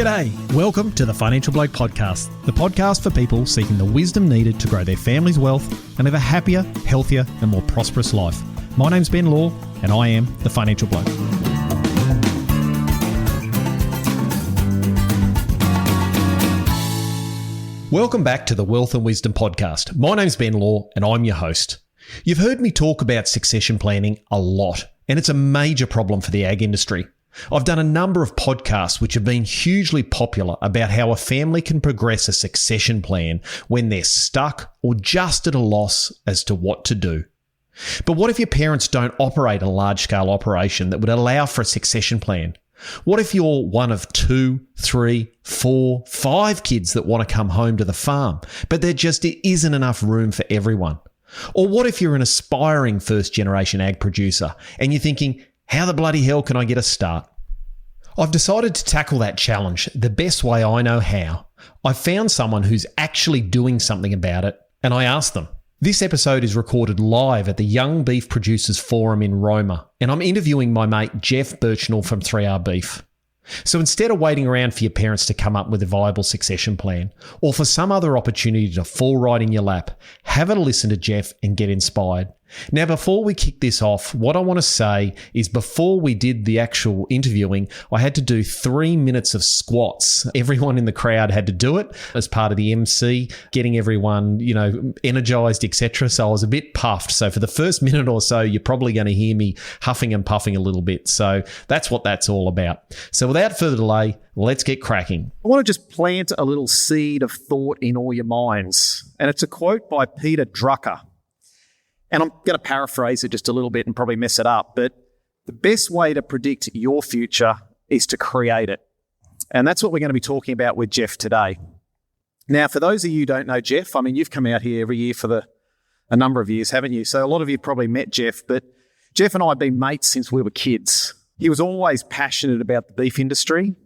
G'day, welcome to the Financial Bloke Podcast, the podcast for people seeking the wisdom needed to grow their family's wealth and live a happier, healthier and more prosperous life. My name's Ben Law and I am the Financial Bloke. Welcome back to the Wealth and Wisdom Podcast. My name's Ben Law and I'm your host. You've heard me talk about succession planning a lot, and it's a major problem for the ag industry. I've done a number of podcasts which have been hugely popular about how a family can progress a succession plan when they're stuck or just at a loss as to what to do. But what if your parents don't operate a large-scale operation that would allow for a succession plan? What if you're one of 2, 3, 4, 5 kids that want to come home to the farm, but there just isn't enough room for everyone? Or what if you're an aspiring first-generation ag producer and you're thinking, how the bloody hell can I get a start? I've decided to tackle that challenge the best way I know how. I found someone who's actually doing something about it, and I asked them. This episode is recorded live at the Young Beef Producers Forum in Roma, and I'm interviewing my mate Geoff Birchnell from 3R Beef. So instead of waiting around for your parents to come up with a viable succession plan, or for some other opportunity to fall right in your lap, have a listen to Geoff and get inspired. Now, before we kick this off, what I want to say is before we did the actual interviewing, I had to do 3 minutes of squats. Everyone in the crowd had to do it as part of the MC, getting everyone, energized, etc. So I was a bit puffed. So for the first minute or so, you're probably going to hear me huffing and puffing a little bit. So that's what that's all about. So without further delay, let's get cracking. I want to just plant a little seed of thought in all your minds. And it's a quote by Peter Drucker. And I'm going to paraphrase it just a little bit and probably mess it up, but the best way to predict your future is to create it. And that's what we're going to be talking about with Geoff today. Now, for those of you who don't know Geoff, you've come out here every year for a number of years, haven't you? So a lot of you probably met Geoff, but Geoff and I have been mates since we were kids. He was always passionate about the beef industry,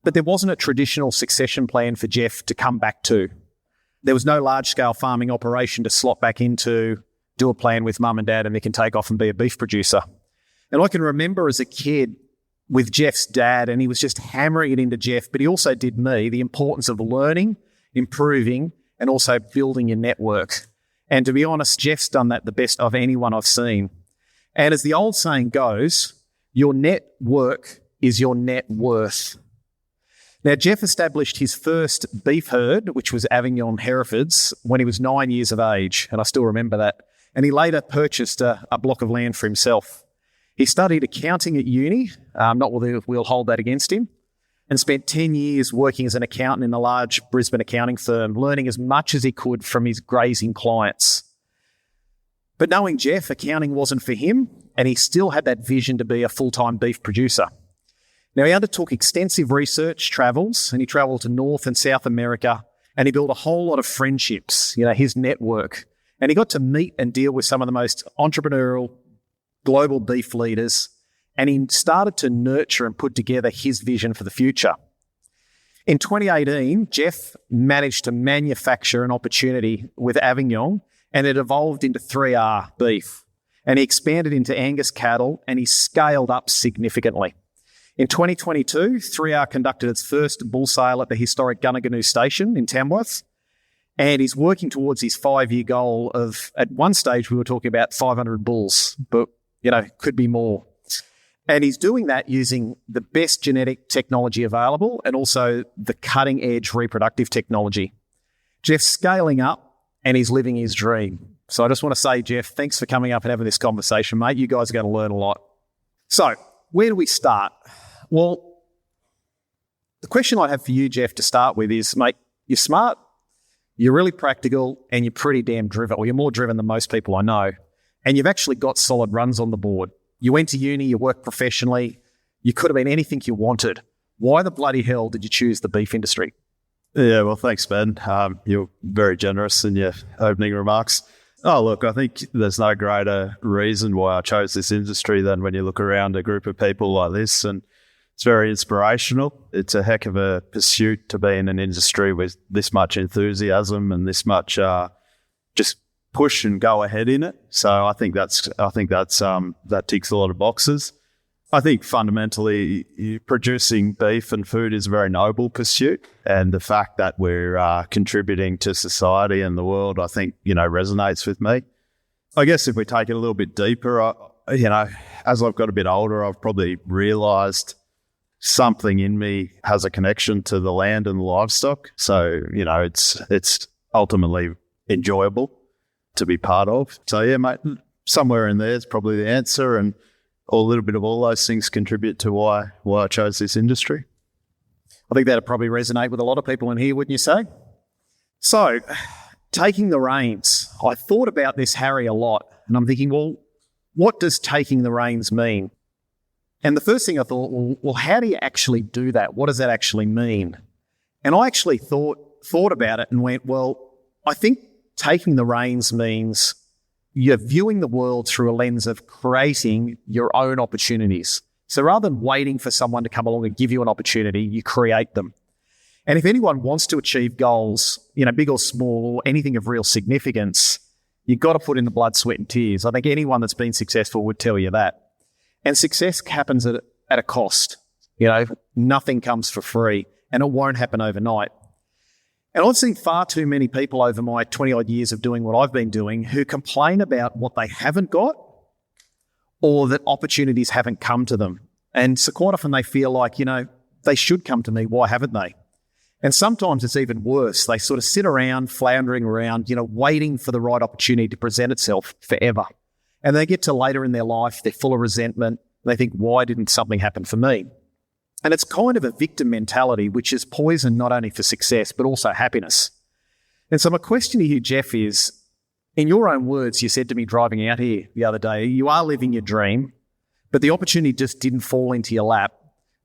but there wasn't a traditional succession plan for Geoff to come back to. There was no large-scale farming operation to slot back into, do a plan with mum and dad, and they can take off and be a beef producer. And I can remember as a kid with Geoff's dad, and he was just hammering it into Geoff, but he also did me, the importance of learning, improving, and also building your network. And to be honest, Geoff's done that the best of anyone I've seen. And as the old saying goes, your network is your net worth. Now, Geoff established his first beef herd, which was Avignon Herefords, when he was 9 years of age, and I still remember that. And he later purchased a block of land for himself. He studied accounting at uni, not that we'll hold that against him, and spent 10 years working as an accountant in a large Brisbane accounting firm, learning as much as he could from his grazing clients. But knowing Geoff, accounting wasn't for him, and he still had that vision to be a full-time beef producer. Now, he undertook extensive research travels, and he travelled to North and South America, and he built a whole lot of friendships, his network. And he got to meet and deal with some of the most entrepreneurial global beef leaders, and he started to nurture and put together his vision for the future. In 2018, Geoff managed to manufacture an opportunity with Avignon, and it evolved into 3R Beef. And he expanded into Angus cattle, and he scaled up significantly. In 2022, 3R conducted its first bull sale at the historic Gunnaganoo station in Tamworth, and he's working towards his 5-year goal of, at one stage, we were talking about 500 bulls, but, could be more. And he's doing that using the best genetic technology available and also the cutting-edge reproductive technology. Geoff's scaling up, and he's living his dream. So I just want to say, Geoff, thanks for coming up and having this conversation, mate. You guys are going to learn a lot. So where do we start? Well, the question I have for you, Geoff, to start with is, mate, you're smart, you're really practical, and you're pretty damn driven. Well, you're more driven than most people I know. And you've actually got solid runs on the board. You went to uni, you worked professionally, you could have been anything you wanted. Why the bloody hell did you choose the beef industry? Yeah, well, thanks, Ben. You're very generous in your opening remarks. Oh, look, I think there's no greater reason why I chose this industry than when you look around a group of people like this, and it's very inspirational. It's a heck of a pursuit to be in an industry with this much enthusiasm and this much just push and go ahead in it. So I think that ticks a lot of boxes. I think fundamentally producing beef and food is a very noble pursuit, and the fact that we're contributing to society and the world, I think, resonates with me. I guess if we take it a little bit deeper, as I've got a bit older, I've probably realised something in me has a connection to the land and the livestock. So, it's ultimately enjoyable to be part of. So, yeah, mate, somewhere in there is probably the answer, and a little bit of all those things contribute to why I chose this industry. I think that'd probably resonate with a lot of people in here, wouldn't you say? So, taking the reins. I thought about this, Harry, a lot, and I'm thinking, well, what does taking the reins mean? And the first thing I thought, well, how do you actually do that? What does that actually mean? And I actually thought about it and went, well, I think taking the reins means you're viewing the world through a lens of creating your own opportunities. So rather than waiting for someone to come along and give you an opportunity, you create them. And if anyone wants to achieve goals, big or small, or anything of real significance, you've got to put in the blood, sweat and tears. I think anyone that's been successful would tell you that. And success happens at a cost. Nothing comes for free, and it won't happen overnight. And I've seen far too many people over my 20-odd years of doing what I've been doing who complain about what they haven't got or that opportunities haven't come to them. And so quite often they feel like, they should come to me. Why haven't they? And sometimes it's even worse. They sort of sit around, floundering around, waiting for the right opportunity to present itself forever. And they get to later in their life, they're full of resentment. They think, why didn't something happen for me? And it's kind of a victim mentality, which is poison not only for success, but also happiness. And so my question to you, Geoff, is, in your own words, you said to me driving out here the other day, you are living your dream, but the opportunity just didn't fall into your lap,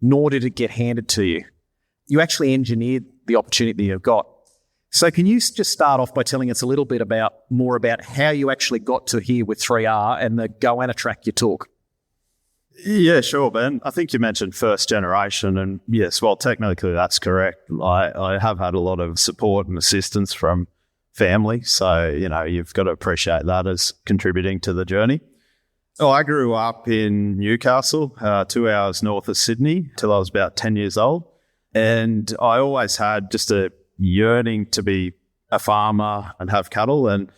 nor did it get handed to you. You actually engineered the opportunity that you've got. So can you just start off by telling us a little bit more about how you actually got to here with 3R and the goanna track you took? Yeah, sure, Ben. I think you mentioned first generation, and yes, well, technically that's correct. I have had a lot of support and assistance from family, so, you've got to appreciate that as contributing to the journey. I grew up in Newcastle, 2 hours north of Sydney, till I was about 10 years old, and I always had just a yearning to be a farmer and have cattle, and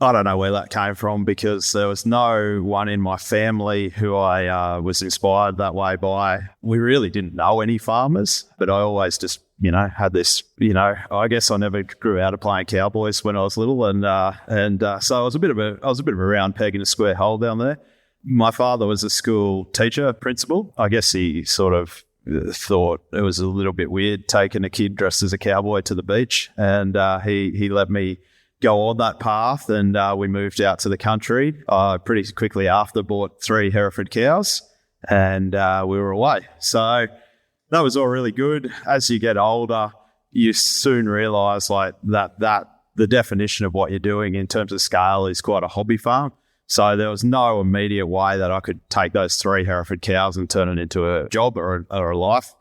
I don't know where that came from because there was no one in my family who I was inspired that way by. We really didn't know any farmers, but I always just, had this, I guess I never grew out of playing cowboys when I was little, and so I was a bit of a round peg in a square hole down there. My father was a school teacher, principal. I guess he sort of thought it was a little bit weird taking a kid dressed as a cowboy to the beach, and he let me go on that path, and we moved out to the country. Pretty quickly after, bought 3 Hereford cows, and we were away. So that was all really good. As you get older, you soon realise that the definition of what you're doing in terms of scale is quite a hobby farm. So there was no immediate way that I could take those 3 Hereford cows and turn it into a job or a life.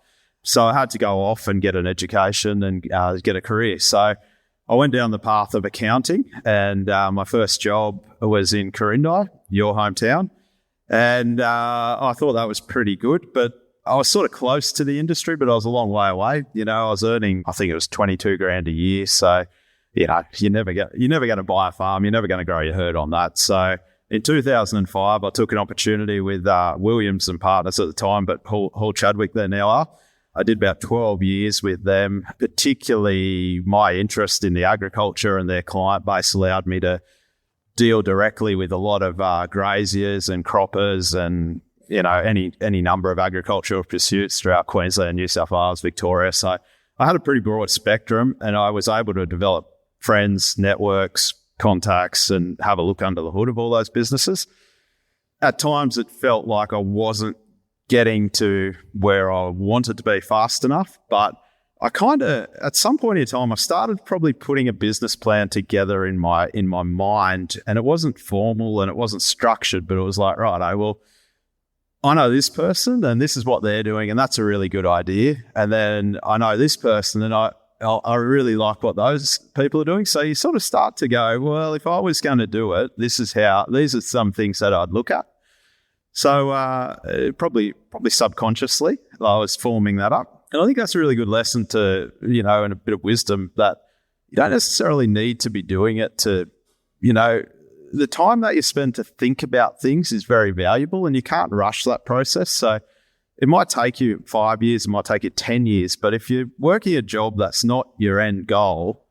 So I had to go off and get an education and get a career. So I went down the path of accounting, and my first job was in Corindi, your hometown. And I thought that was pretty good, but I was sort of close to the industry, but I was a long way away. I was earning, I think it was 22 grand a year. So, you're never going to buy a farm. You're never going to grow your herd on that. So in 2005, I took an opportunity with Williams and Partners at the time, but Hall Chadwick they now are. I did about 12 years with them. Particularly my interest in the agriculture and their client base allowed me to deal directly with a lot of graziers and croppers and, any number of agricultural pursuits throughout Queensland, New South Wales, Victoria. So I had a pretty broad spectrum, and I was able to develop friends, networks, contacts, and have a look under the hood of all those businesses. At times it felt like I wasn't getting to where I wanted to be fast enough, but I kind of, at some point in time, I started probably putting a business plan together in my mind, and it wasn't formal and it wasn't structured, but it was like, right, well, I know this person and this is what they're doing, and that's a really good idea. And then I know this person and I really like what those people are doing. So you sort of start to go, well, if I was going to do it, these are some things that I'd look at. So probably subconsciously, I was forming that up. And I think that's a really good lesson to, and a bit of wisdom that you don't necessarily need to be doing it to, the time that you spend to think about things is very valuable and you can't rush that process. So it might take you 5 years, it might take you 10 years, but if you're working a job that's not your end goal,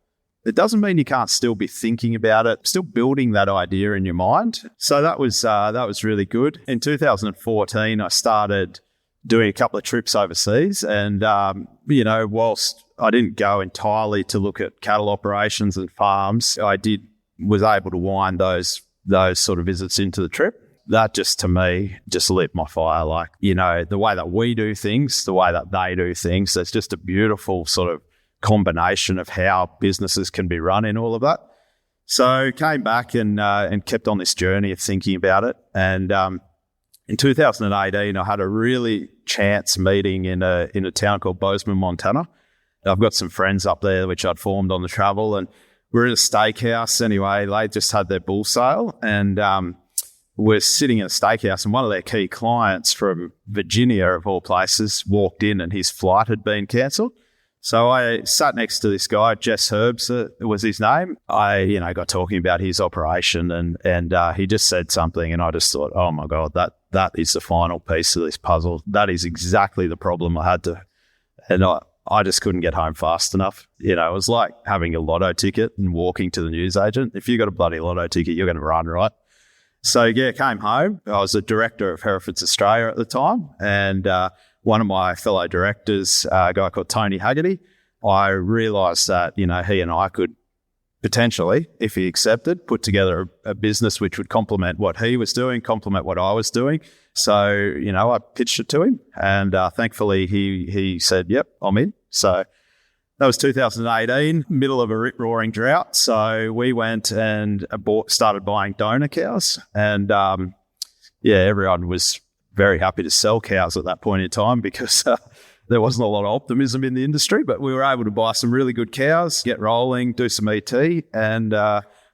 it doesn't mean you can't still be thinking about it, still building that idea in your mind. So that was really good. In 2014, I started doing a couple of trips overseas and, whilst I didn't go entirely to look at cattle operations and farms, was able to wind those sort of visits into the trip. That just, to me, just lit my fire. Like, the way that we do things, the way that they do things, it's just a beautiful sort of combination of how businesses can be run in all of that. So came back and kept on this journey of thinking about it. And in 2018, I had a really chance meeting in a town called Bozeman, Montana. I've got some friends up there which I'd formed on the travel, and we're at a steakhouse anyway. They just had their bull sale, and we're sitting in a steakhouse, and one of their key clients from Virginia, of all places, walked in and his flight had been cancelled. So I sat next to this guy, Jess Herbs was his name. I, got talking about his operation and he just said something and I just thought, oh my God, that is the final piece of this puzzle. That is exactly the problem I had to, and I just couldn't get home fast enough. It was like having a lotto ticket and walking to the newsagent. If you got a bloody lotto ticket, you're going to run, right? So yeah, came home. I was the director of Herefords Australia at the time, and one of my fellow directors, a guy called Tony Haggerty, I realised that, he and I could potentially, if he accepted, put together a business which would complement what he was doing, complement what I was doing. So, I pitched it to him, and thankfully he said, yep, I'm in. So that was 2018, middle of a rip-roaring drought. So we went and started buying donor cows, and everyone was very happy to sell cows at that point in time because there wasn't a lot of optimism in the industry, but we were able to buy some really good cows, get rolling, do some ET, and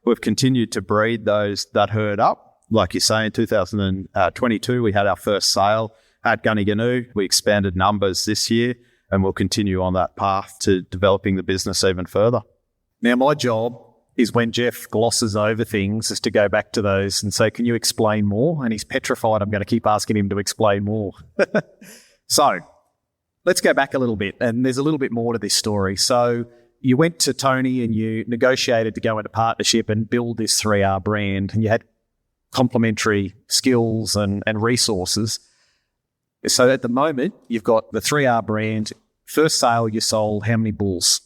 we've continued to breed that herd up. Like you say, in 2022, we had our first sale at Gunniganu. We expanded numbers this year, and we'll continue on that path to developing the business even further. Now, my job is when Geoff glosses over things is to go back to those and say, can you explain more? And he's petrified. I'm going to keep asking him to explain more. So let's go back a little bit, and there's a little bit more to this story. So you went to Tony and you negotiated to go into partnership and build this 3R brand, and you had complementary skills and resources. So at the moment, you've got the 3R brand. First sale, you sold how many bulls?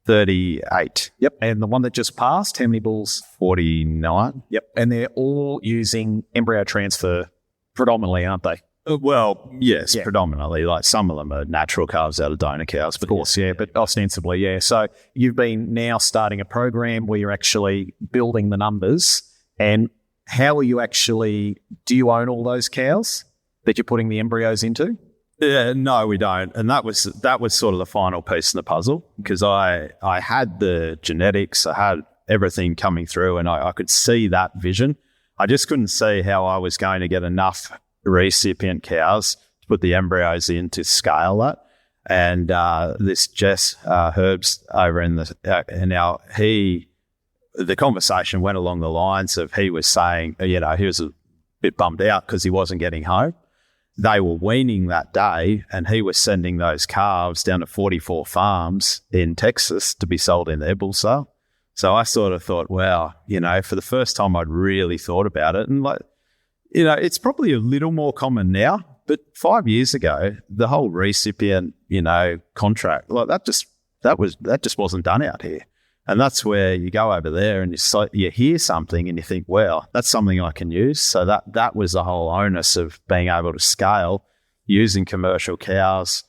38. Yep. And the one that just passed, how many bulls? 49. Yep. And they're all using embryo transfer predominantly, aren't they? Well, yes, yeah. Predominantly. Like some of them are natural calves out of donor cows. But of course, yeah, but ostensibly, yeah. So you've been now starting a program where you're actually building the numbers. And how are you do you own all those cows that you're putting the embryos into? Yeah, no, we don't. And that was sort of the final piece in the puzzle, because I had the genetics, I had everything coming through, and I could see that vision. I just couldn't see how I was going to get enough recipient cows to put the embryos in to scale that. And this Jess Herbs over in the conversation went along the lines of, he was saying, he was a bit bummed out because he wasn't getting home. They were weaning that day, and he was sending those calves down to 44 farms in Texas to be sold in their bull sale. So I sort of thought, wow, for the first time I'd really thought about it. And it's probably a little more common now, but 5 years ago, the whole recipient, contract, that just wasn't done out here. And that's where you go over there and you hear something and you think, well, that's something I can use. So that was the whole onus of being able to scale using commercial cows,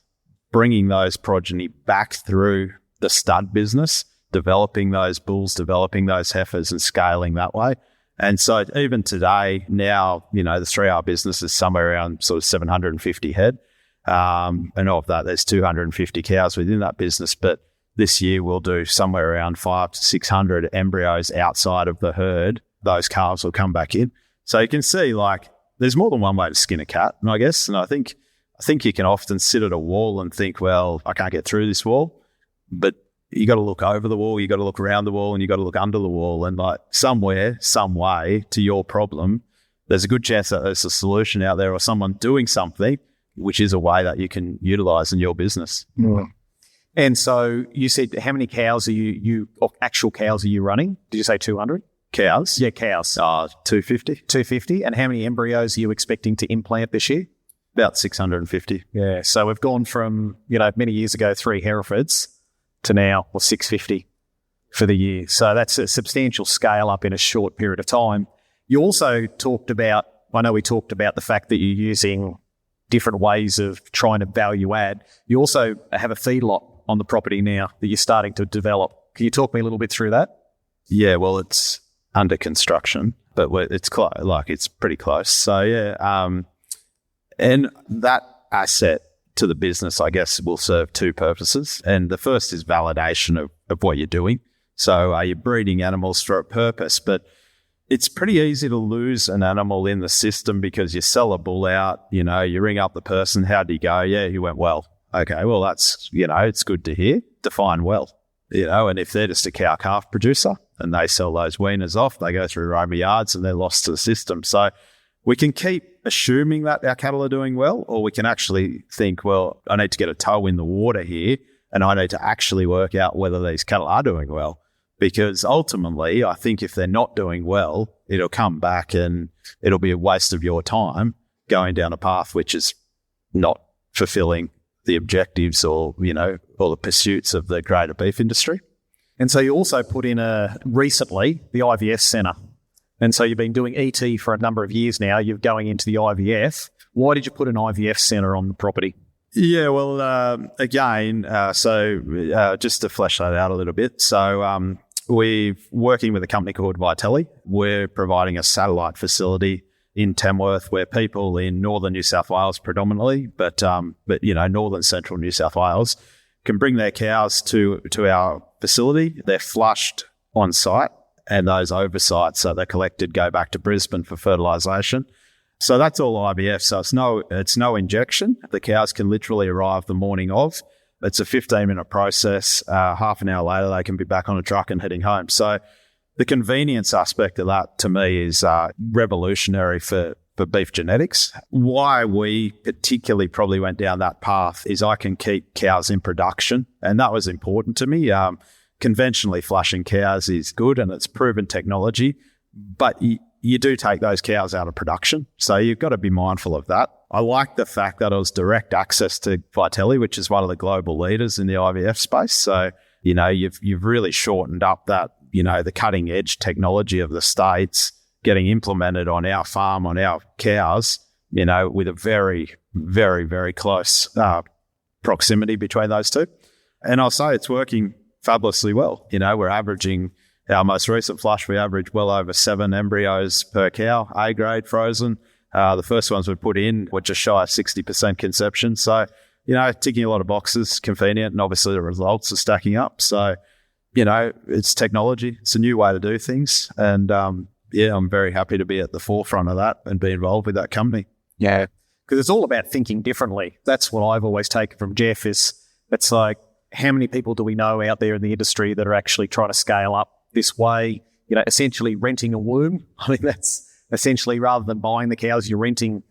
bringing those progeny back through the stud business, developing those bulls, developing those heifers and scaling that way. And so even today, now, the 3R business is somewhere around sort of 750 head. And of that, there's 250 cows within that business. But this year, we'll do somewhere around 500 to 600 embryos outside of the herd. Those calves will come back in. So you can see, there's more than one way to skin a cat, and I think you can often sit at a wall and think, well, I can't get through this wall, but you got to look over the wall, you got to look around the wall, and you got to look under the wall, and like somewhere, some way to your problem, there's a good chance that there's a solution out there or someone doing something, which is a way that you can utilize in your business. Mm. And so you said, how many cows are you actual cows are you running? Did you say 200? Cows? Yeah, cows. 250. 250. And how many embryos are you expecting to implant this year? About 650. Yeah. So we've gone from, many years ago, 3 Herefords to now, 650 for the year. So that's a substantial scale up in a short period of time. You also talked about, I know we talked about the fact that you're using different ways of trying to value add. You also have a feedlot on the property now that you're starting to develop. Can you talk me a little bit through that? Yeah, well, it's under construction, but it's it's pretty close. So yeah, and that asset to the business, I guess, will serve 2 purposes. And the first is validation of what you're doing. So are you breeding animals for a purpose? But it's pretty easy to lose an animal in the system because you sell a bull out, you ring up the person, how'd he go? Yeah, he went well. Okay, well, that's, it's good to hear. Define well, and if they're just a cow-calf producer and they sell those weaners off, they go through Roma yards and they're lost to the system. So we can keep assuming that our cattle are doing well, or we can actually think, well, I need to get a toe in the water here and I need to actually work out whether these cattle are doing well. Because ultimately, I think if they're not doing well, it'll come back and it'll be a waste of your time going down a path which is not fulfilling the objectives or the pursuits of the greater beef industry. And so you also put in recently the IVF centre. And so you've been doing ET for a number of years now. You're going into the IVF. Why did you put an IVF centre on the property? Yeah, well, just to flesh that out a little bit. So we're working with a company called Vitelli. We're providing a satellite facility in Tamworth where people in northern New South Wales predominantly, but northern central New South Wales can bring their cows to our facility. They're flushed on site, and those oversights that they're collected go back to Brisbane for fertilisation. So that's all IVF. So it's no injection. The cows can literally arrive the morning of. It's a 15-minute process. Half an hour later, they can be back on a truck and heading home. So the convenience aspect of that, to me, is revolutionary for beef genetics. Why we particularly probably went down that path is I can keep cows in production, and that was important to me. Conventionally flushing cows is good, and it's proven technology, but you do take those cows out of production. So you've got to be mindful of that. I like the fact that it was direct access to Vitelli, which is one of the global leaders in the IVF space. So, you've really shortened up that, the cutting edge technology of the States getting implemented on our farm, on our cows, with a very, very, very close proximity between those two. And I'll say it's working fabulously well. We're averaging, our most recent flush, we averaged well over 7 embryos per cow, A-grade frozen. The first ones we put in were just shy of 60% conception. So, ticking a lot of boxes, convenient, and obviously the results are stacking up. So, it's technology. It's a new way to do things. And, I'm very happy to be at the forefront of that and be involved with that company. Yeah, because it's all about thinking differently. That's what I've always taken from Geoff is it's like, how many people do we know out there in the industry that are actually trying to scale up this way, essentially renting a womb? I mean, that's essentially, rather than buying the cows, you're renting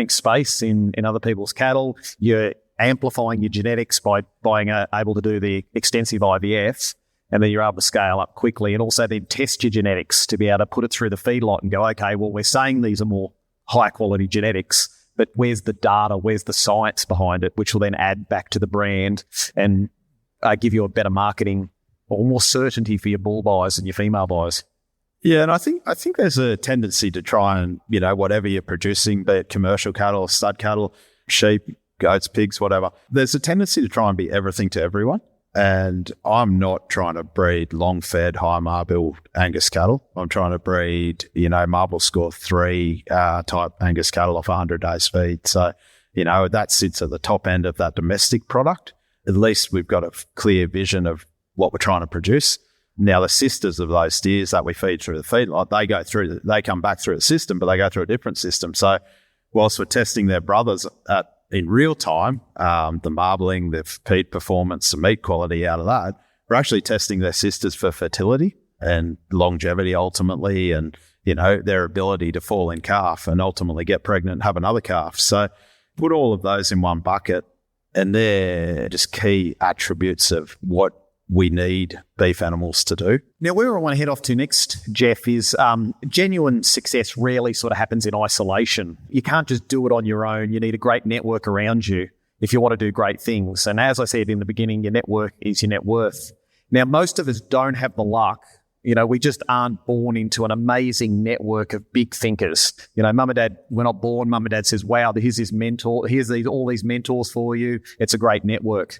space in other people's cattle. You're amplifying your genetics by being able to do the extensive IVF, and then you're able to scale up quickly and also then test your genetics to be able to put it through the feedlot and go, okay, well, we're saying these are more high quality genetics, but where's the data? Where's the science behind it, which will then add back to the brand and give you a better marketing or more certainty for your bull buyers and your female buyers. Yeah, and I think there's a tendency to try and, whatever you're producing, be it commercial cattle, stud cattle, sheep, goats, pigs, whatever, there's a tendency to try and be everything to everyone. And I'm not trying to breed long-fed, high-marble Angus cattle. I'm trying to breed, marble score 3 type Angus cattle off 100 days feed. So, that sits at the top end of that domestic product. At least we've got a clear vision of what we're trying to produce. Now, the sisters of those steers that we feed through the feedlot, they come back through the system, but they go through a different system. So whilst we're testing their brothers in real time, the marbling, the feed performance, the meat quality out of that, we're actually testing their sisters for fertility and longevity ultimately, and, you know, their ability to fall in calf and ultimately get pregnant and have another calf. So put all of those in one bucket, and they're just key attributes of what we need beef animals to do. Now, where I want to head off to next, Geoff, is genuine success rarely sort of happens in isolation. You can't just do it on your own. You need a great network around you if you want to do great things. And as I said in the beginning, your network is your net worth. Now, most of us don't have the luck. You know, we just aren't born into an amazing network of big thinkers. You know, mum and dad, we're not born. Mum and dad says, wow, here's his mentor. Here's all these mentors for you. It's a great network.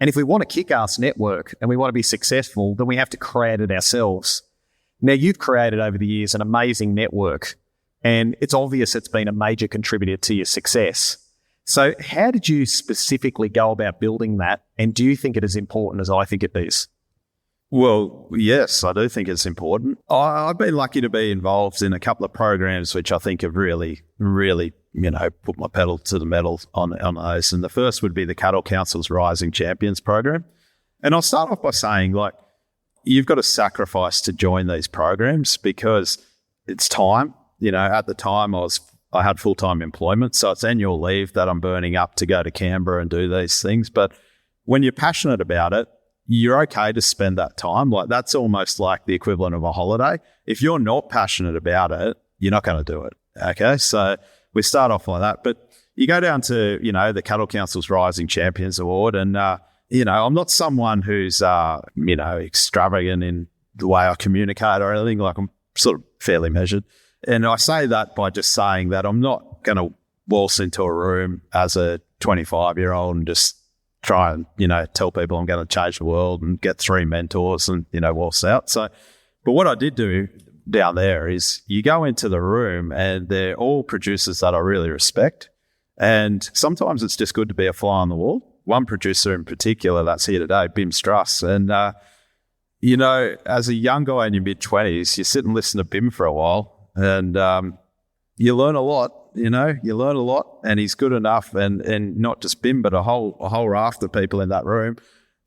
And if we want a kick-ass network and we want to be successful, then we have to create it ourselves. Now, you've created over the years an amazing network, and it's obvious it's been a major contributor to your success. So how did you specifically go about building that, and do you think it is important as I think it is? Well, yes, I do think it's important. I've been lucky to be involved in a couple of programs which I think have really, really, you know, put my pedal to the metal on those. And the first would be the Cattle Council's Rising Champions program. And I'll start off by saying, like, you've got to sacrifice to join these programs because it's time. You know, at the time I had full-time employment, so it's annual leave that I'm burning up to go to Canberra and do these things. But when you're passionate about it, you're okay to spend that time. Like, that's almost like the equivalent of a holiday. If you're not passionate about it, you're not going to do it. Okay, so we start off like that. But you go down to, you know, the Cattle Council's Rising Champions Award, and, you know, I'm not someone who's, you know, extravagant in the way I communicate or anything. Like, I'm sort of fairly measured. And I say that by just saying that I'm not going to waltz into a room as a 25-year-old and just try and, you know, tell people I'm going to change the world and get 3 mentors and, you know, waltz out. So, but what I did do down there is you go into the room and they're all producers that I really respect. And sometimes it's just good to be a fly on the wall. One producer in particular that's here today, Bim Struss. And, you know, as a young guy in your mid-20s, you sit and listen to Bim for a while and you learn a lot. You know, you learn a lot, and he's good enough, and not just Bim, but a whole raft of people in that room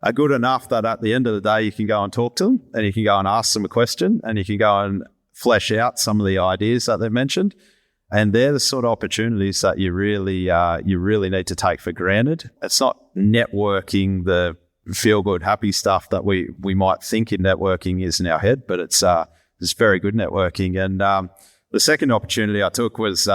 are good enough that at the end of the day, you can go and talk to them, and you can go and ask them a question, and you can go and flesh out some of the ideas that they've mentioned. And they're the sort of opportunities that you really need to take for granted. It's not networking, the feel-good, happy stuff that we might think in networking is in our head, but it's very good networking. And the second opportunity I took was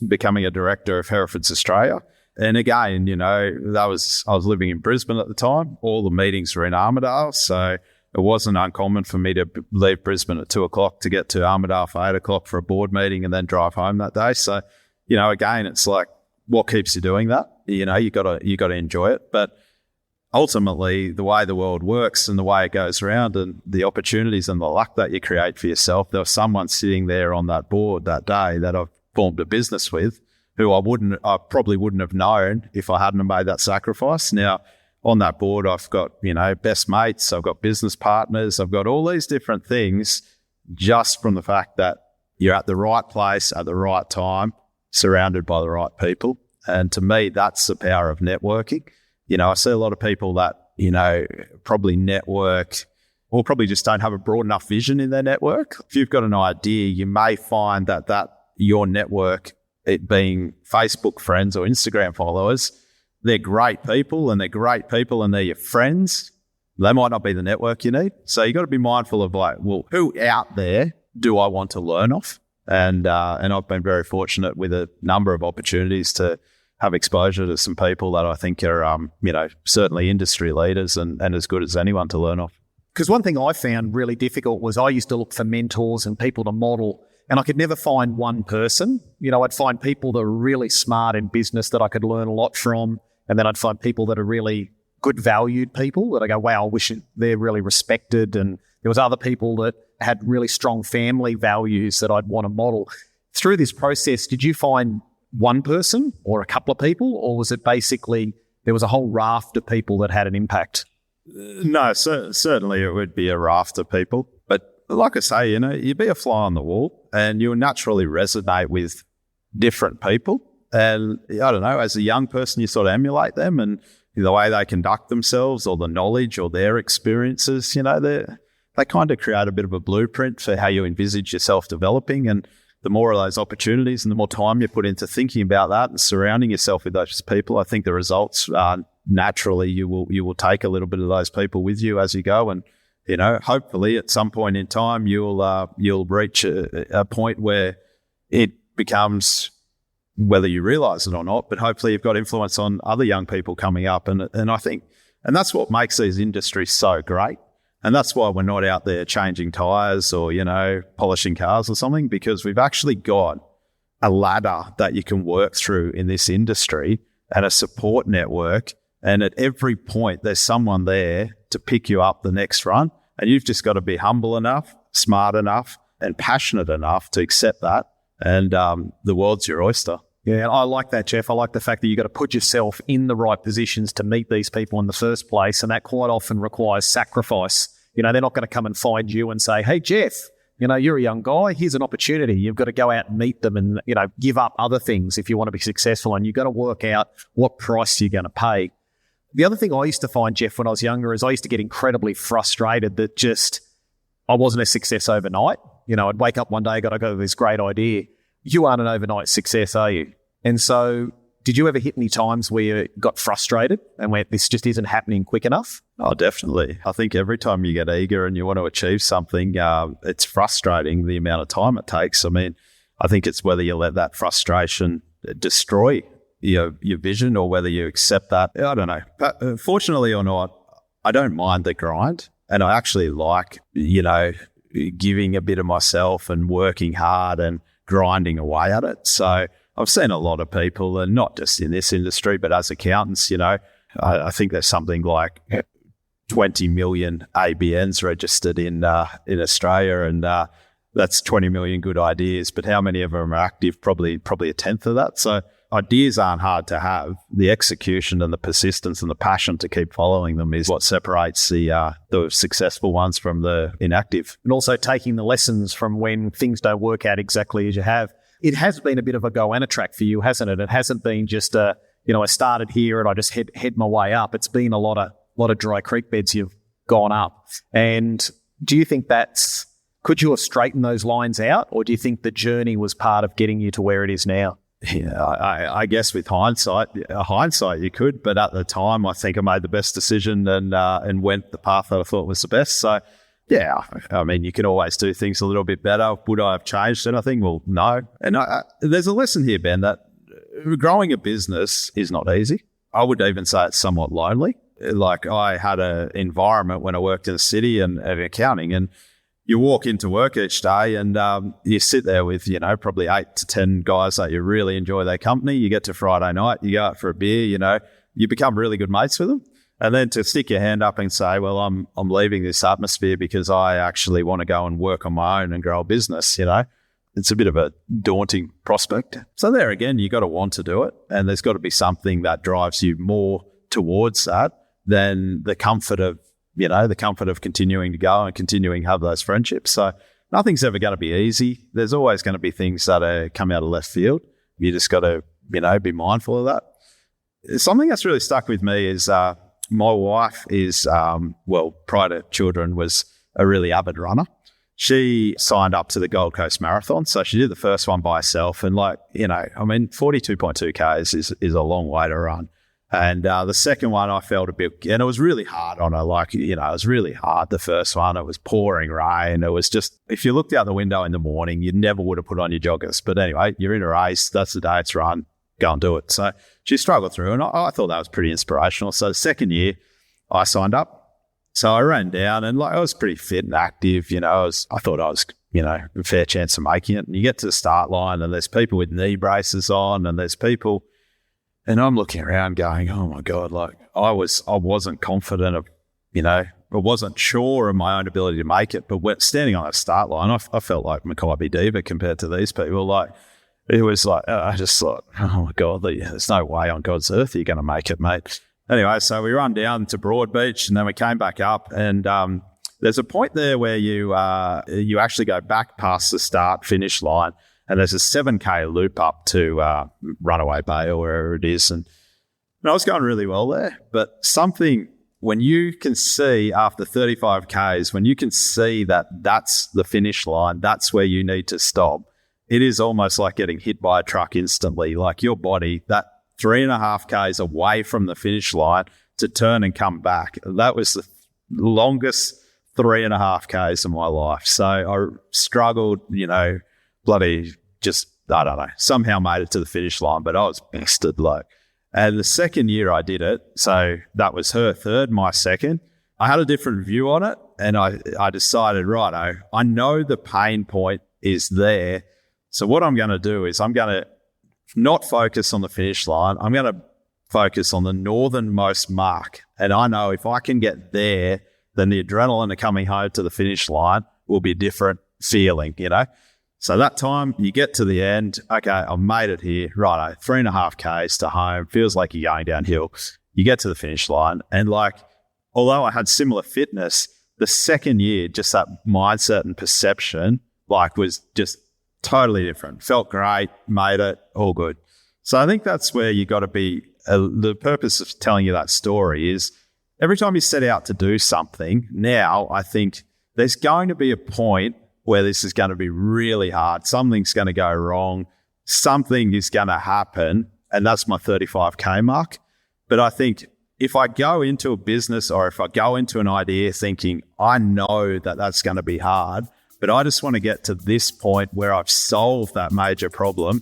becoming a director of Herefords Australia. And again, you know, I was living in Brisbane at the time. All the meetings were in Armidale, so it wasn't uncommon for me to leave Brisbane at 2:00 to get to Armidale for 8:00 for a board meeting and then drive home that day. So, you know, again, it's like, what keeps you doing that? You know, you got to enjoy it. But ultimately, the way the world works and the way it goes around and the opportunities and the luck that you create for yourself, there was someone sitting there on that board that day that I've formed a business with who I probably wouldn't have known if I hadn't made that sacrifice. Now, on that board, I've got, you know, best mates, I've got business partners, I've got all these different things just from the fact that you're at the right place at the right time, surrounded by the right people. And to me, that's the power of networking. You know, I see a lot of people that, you know, probably network or probably just don't have a broad enough vision in their network. If you've got an idea, you may find that your network, it being Facebook friends or Instagram followers, they're great people and they're your friends. They might not be the network you need. So you got to be mindful of, like, well, who out there do I want to learn off? And I've been very fortunate with a number of opportunities to have exposure to some people that I think are, you know, certainly industry leaders and as good as anyone to learn off. Because one thing I found really difficult was I used to look for mentors and people to model, and I could never find one person. You know, I'd find people that are really smart in business that I could learn a lot from, and then I'd find people that are really good valued people that I go, wow, I wish they're really respected. And there was other people that had really strong family values that I'd want to model. Through this process, did you find one person or a couple of people, or was it basically there was a whole raft of people that had an impact? No, certainly it would be a raft of people. But like I say, you know, you'd be a fly on the wall and you'll naturally resonate with different people. And I don't know, as a young person, you sort of emulate them and the way they conduct themselves or the knowledge or their experiences, they kind of create a bit of a blueprint for how you envisage yourself developing. And the more of those opportunities and the more time you put into thinking about that and surrounding yourself with those people, I think the results naturally you will take a little bit of those people with you as you go. And, hopefully at some point in time, you'll reach a point where it becomes, whether you realize it or not, but hopefully you've got influence on other young people coming up. And I think, and that's what makes these industries so great. And that's why we're not out there changing tires or, polishing cars or something, because we've actually got a ladder that you can work through in this industry and a support network. And at every point, there's someone there to pick you up the next run. And you've just got to be humble enough, smart enough, and passionate enough to accept that. And the world's your oyster. Yeah, I like that, Geoff. I like the fact that you've got to put yourself in the right positions to meet these people in the first place, and that quite often requires sacrifice. They're not going to come and find you and say, hey, Geoff, you're a young guy, here's an opportunity. You've got to go out and meet them and, give up other things if you want to be successful, and you've got to work out what price you're going to pay. The other thing I used to find, Geoff, when I was younger is I used to get incredibly frustrated that I wasn't a success overnight. I'd wake up one day, got this great idea. You aren't an overnight success, are you? And so did you ever hit any times where you got frustrated and went, this just isn't happening quick enough? Oh, definitely. I think every time you get eager and you want to achieve something, it's frustrating the amount of time it takes. I mean, I think it's whether you let that frustration destroy your vision or whether you accept that. I don't know. But fortunately or not, I don't mind the grind. And I actually like, giving a bit of myself and working hard and grinding away at it. So I've seen a lot of people, and not just in this industry, but as accountants, I think there's something like 20 million ABNs registered in Australia, and that's 20 million good ideas. But how many of them are active? Probably a tenth of that. So ideas aren't hard to have. The execution and the persistence and the passion to keep following them is what separates the successful ones from the inactive. And also taking the lessons from when things don't work out exactly as you have. It has been a bit of a goanna track for you, hasn't it? It hasn't been just I started here and I just head my way up. It's been a lot of dry creek beds you've gone up. And do you think could you have straightened those lines out, or do you think the journey was part of getting you to where it is now? Yeah, I guess with hindsight you could, but at the time I think I made the best decision and went the path that I thought was the best. So yeah, I mean, you can always do things a little bit better. Would I have changed anything? Well, no. And there's a lesson here, Ben, that growing a business is not easy. I would even say it's somewhat lonely. Like, I had an environment when I worked in the city and accounting, and you walk into work each day and you sit there with, probably 8 to 10 guys that you really enjoy their company. You get to Friday night, you go out for a beer, you become really good mates with them. And then to stick your hand up and say, well, I'm leaving this atmosphere because I actually want to go and work on my own and grow a business, it's a bit of a daunting prospect. So there again, you got to want to do it. And there's got to be something that drives you more towards that than the comfort of continuing to go and continuing to have those friendships. So nothing's ever going to be easy. There's always going to be things that come out of left field. You just got to, be mindful of that. Something that's really stuck with me is my wife is, prior to children, was a really avid runner. She signed up to the Gold Coast Marathon. So she did the first one by herself. And 42.2 Ks is a long way to run. And the second one, I felt a bit, and it was really hard on her. It was really hard. The first one, it was pouring rain. It was just, if you looked out the window in the morning, you never would have put on your joggers. But anyway, you're in a race. That's the day it's run. Go and do it. So she struggled through, and I thought that was pretty inspirational. So the second year, I signed up. So I ran down, and I was pretty fit and active. I thought I was, a fair chance of making it. And you get to the start line, and there's people with knee braces on, and there's people. And I'm looking around going, oh my God, I wasn't confident of, I wasn't sure of my own ability to make it. But standing on a start line, I felt like Mackay Diva compared to these people. It was I just thought, oh my God, there's no way on God's earth you're going to make it, mate. Anyway, so we run down to Broadbeach, and then we came back up, and there's a point there where you actually go back past the start-finish line. And there's a 7K loop up to Runaway Bay or wherever it is. And I was going really well there. But something, when you can see after 35 Ks, when you can see that that's the finish line, that's where you need to stop, it is almost like getting hit by a truck instantly. Like your body, that 3.5 Ks away from the finish line to turn and come back. That was the longest 3.5 Ks of my life. So I struggled, bloody just, I don't know, somehow made it to the finish line, but I was busted low. And the second year I did it, so that was her third, my second, I had a different view on it, and I decided, righto, I know the pain point is there. So what I'm going to do is I'm going to not focus on the finish line. I'm going to focus on the northernmost mark. And I know if I can get there, then the adrenaline of coming home to the finish line will be a different feeling, So that time you get to the end, okay, I've made it here, righto, 3.5 Ks to home, feels like you're going downhill. You get to the finish line, and although I had similar fitness, the second year, just that mindset and perception, was just totally different. Felt great, made it, all good. So I think that's where you got to be. The purpose of telling you that story is every time you set out to do something, now I think there's going to be a point where this is going to be really hard. Something's going to go wrong. Something is going to happen. And that's my 35K mark. But I think if I go into a business or if I go into an idea thinking, I know that that's going to be hard, but I just want to get to this point where I've solved that major problem.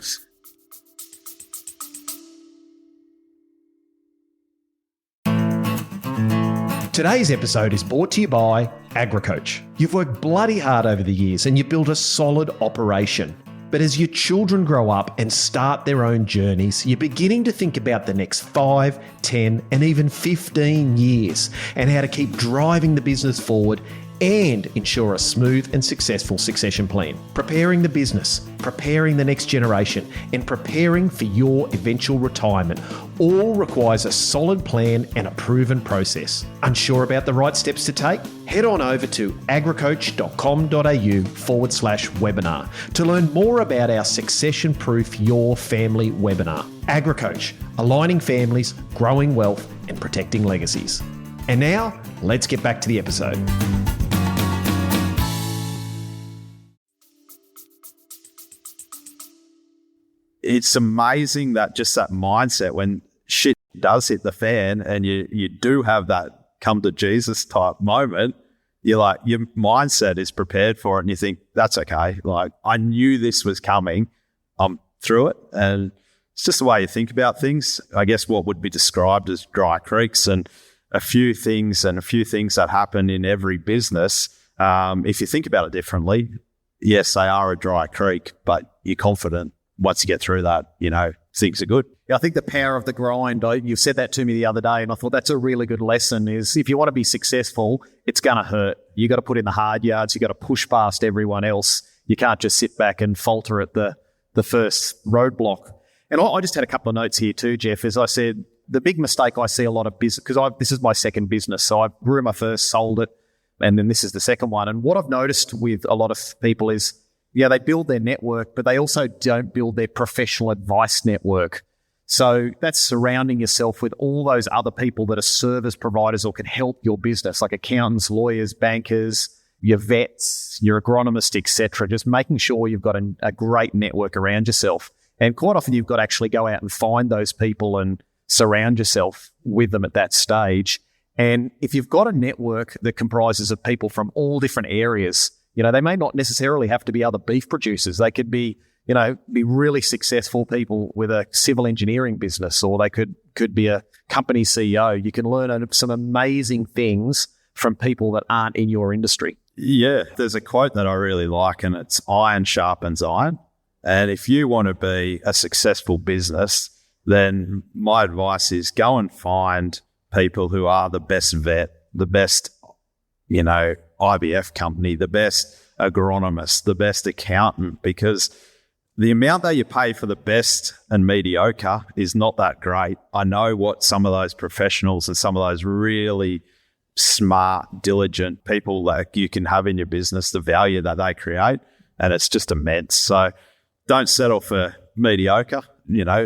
Today's episode is brought to you by AgriCoach. You've worked bloody hard over the years and you've built a solid operation. But as your children grow up and start their own journeys, you're beginning to think about the next 5, 10, and even 15 years and how to keep driving the business forward and ensure a smooth and successful succession plan. Preparing the business, preparing the next generation, and preparing for your eventual retirement all requires a solid plan and a proven process. Unsure about the right steps to take? Head on over to agricoach.com.au/webinar to learn more about our Succession Proof Your Family webinar. AgriCoach, aligning families, growing wealth, and protecting legacies. And now, let's get back to the episode. It's amazing that just that mindset when shit does hit the fan and you do have that come to Jesus type moment, you're like, your mindset is prepared for it and you think, that's okay. I knew this was coming. I'm through it. And it's just the way you think about things. I guess what would be described as dry creeks and a few things that happen in every business. If you think about it differently, yes, they are a dry creek, but you're confident. Once you get through that, things are good. Yeah, I think the power of the grind, you said that to me the other day, and I thought that's a really good lesson is if you want to be successful, it's going to hurt. You got to put in the hard yards. You got to push past everyone else. You can't just sit back and falter at the first roadblock. And I just had a couple of notes here too, Geoff. As I said, the big mistake I see a lot of business, because this is my second business. So I grew my first, sold it, and then this is the second one. And what I've noticed with a lot of people is, they build their network, but they also don't build their professional advice network. So that's surrounding yourself with all those other people that are service providers or can help your business, like accountants, lawyers, bankers, your vets, your agronomists, etc. Just making sure you've got a great network around yourself. And quite often you've got to actually go out and find those people and surround yourself with them at that stage. And if you've got a network that comprises of people from all different areas, they may not necessarily have to be other beef producers. They could be, be really successful people with a civil engineering business, or they could be a company CEO. You can learn some amazing things from people that aren't in your industry. Yeah, there's a quote that I really like, and it's iron sharpens iron. And if you want to be a successful business, then my advice is go and find people who are the best vet, the best, IVF company, the best agronomist, the best accountant, because the amount that you pay for the best and mediocre is not that great. I know what some of those professionals and some of those really smart, diligent people that you can have in your business, the value that they create, and it's just immense. So don't settle for mediocre.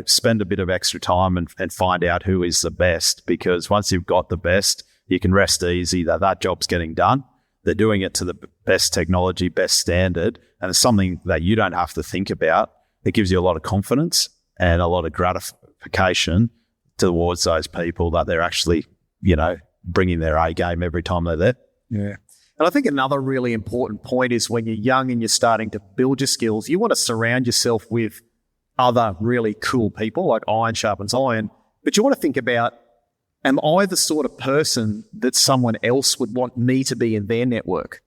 Spend a bit of extra time and find out who is the best, because once you've got the best, you can rest easy that job's getting done. They're doing it to the best technology, best standard, and it's something that you don't have to think about. It gives you a lot of confidence and a lot of gratification towards those people that they're actually, bringing their A game every time they're there. Yeah. And I think another really important point is when you're young and you're starting to build your skills, you want to surround yourself with other really cool people, like iron sharpens iron. But you want to think about, am I the sort of person that someone else would want me to be in their network?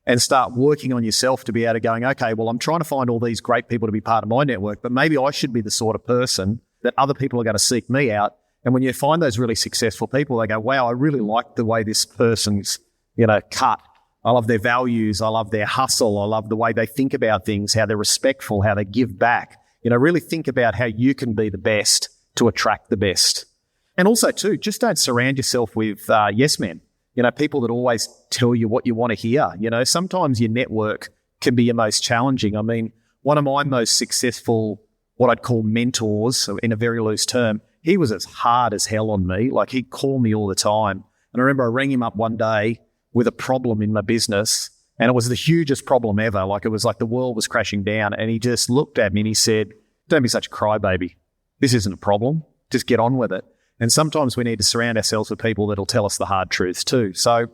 And start working on yourself to be able to going, okay, well, I'm trying to find all these great people to be part of my network, but maybe I should be the sort of person that other people are going to seek me out. And when you find those really successful people, they go, wow, I really like the way this person's, cut. I love their values. I love their hustle. I love the way they think about things, how they're respectful, how they give back. Really think about how you can be the best to attract the best. And also, too, just don't surround yourself with yes men. People that always tell you what you want to hear. Sometimes your network can be your most challenging. I mean, one of my most successful, what I'd call mentors, so in a very loose term, he was as hard as hell on me. Like, he'd call me all the time. And I remember I rang him up one day with a problem in my business, and it was the hugest problem ever. Like, it was like the world was crashing down. And he just looked at me and he said, don't be such a crybaby. This isn't a problem. Just get on with it. And sometimes we need to surround ourselves with people that'll tell us the hard truths too. So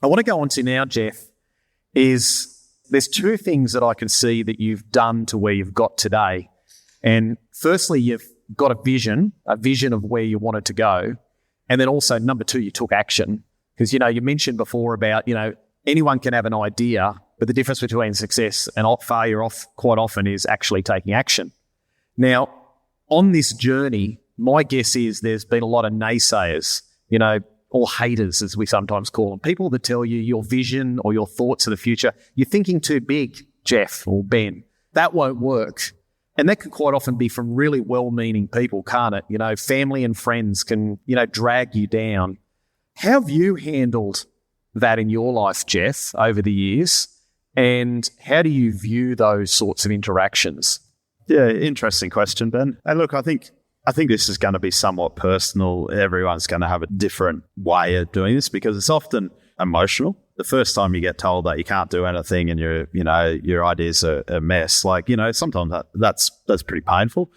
I want to go on to now, Geoff, is there's two things that I can see that you've done to where you've got today. And firstly, you've got a vision of where you wanted to go. And then also, number two, you took action. Because, you mentioned before about, anyone can have an idea, but the difference between success and failure quite often is actually taking action. Now, on this journey, my guess is there's been a lot of naysayers, or haters, as we sometimes call them, people that tell you your vision or your thoughts of the future, you're thinking too big, Geoff or Ben. That won't work. And that can quite often be from really well-meaning people, can't it? Family and friends can, drag you down. How have you handled that in your life, Geoff, over the years? And how do you view those sorts of interactions? Yeah, interesting question, Ben. And look, I think this is going to be somewhat personal. Everyone's going to have a different way of doing this because it's often emotional. The first time you get told that you can't do anything and your ideas are a mess, sometimes that's pretty painful.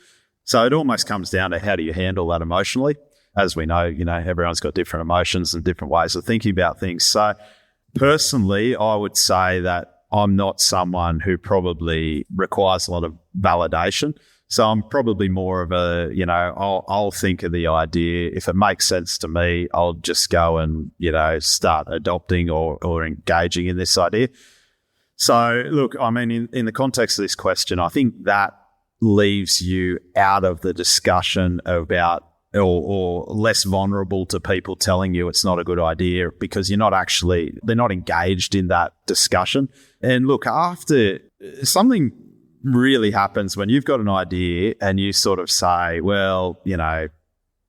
So it almost comes down to how do you handle that emotionally? As we know, everyone's got different emotions and different ways of thinking about things. So personally, I would say that I'm not someone who probably requires a lot of validation. So I'm probably more of a, I'll think of the idea. If it makes sense to me, I'll just go and, start adopting or engaging in this idea. So look, I mean, in the context of this question, I think that leaves you out of the discussion about or less vulnerable to people telling you it's not a good idea because they're not engaged in that discussion. And look, after something really happens when you've got an idea and you sort of say, well,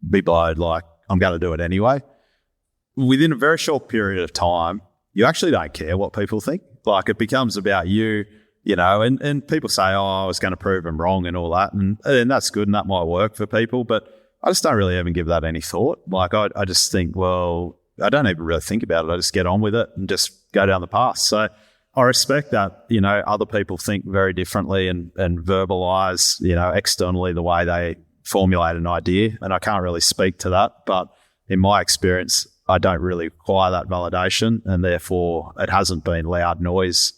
be blowed, like I'm going to do it anyway. Within a very short period of time, you actually don't care what people think. Like it becomes about you, and people say, oh, I was going to prove them wrong and all that. And that's good and that might work for people, but I just don't really even give that any thought. Like I just think, well, I don't even really think about it. I just get on with it and just go down the path. So I respect that, other people think very differently and verbalise, externally the way they formulate an idea. And I can't really speak to that. But in my experience, I don't really require that validation. And therefore, it hasn't been loud noise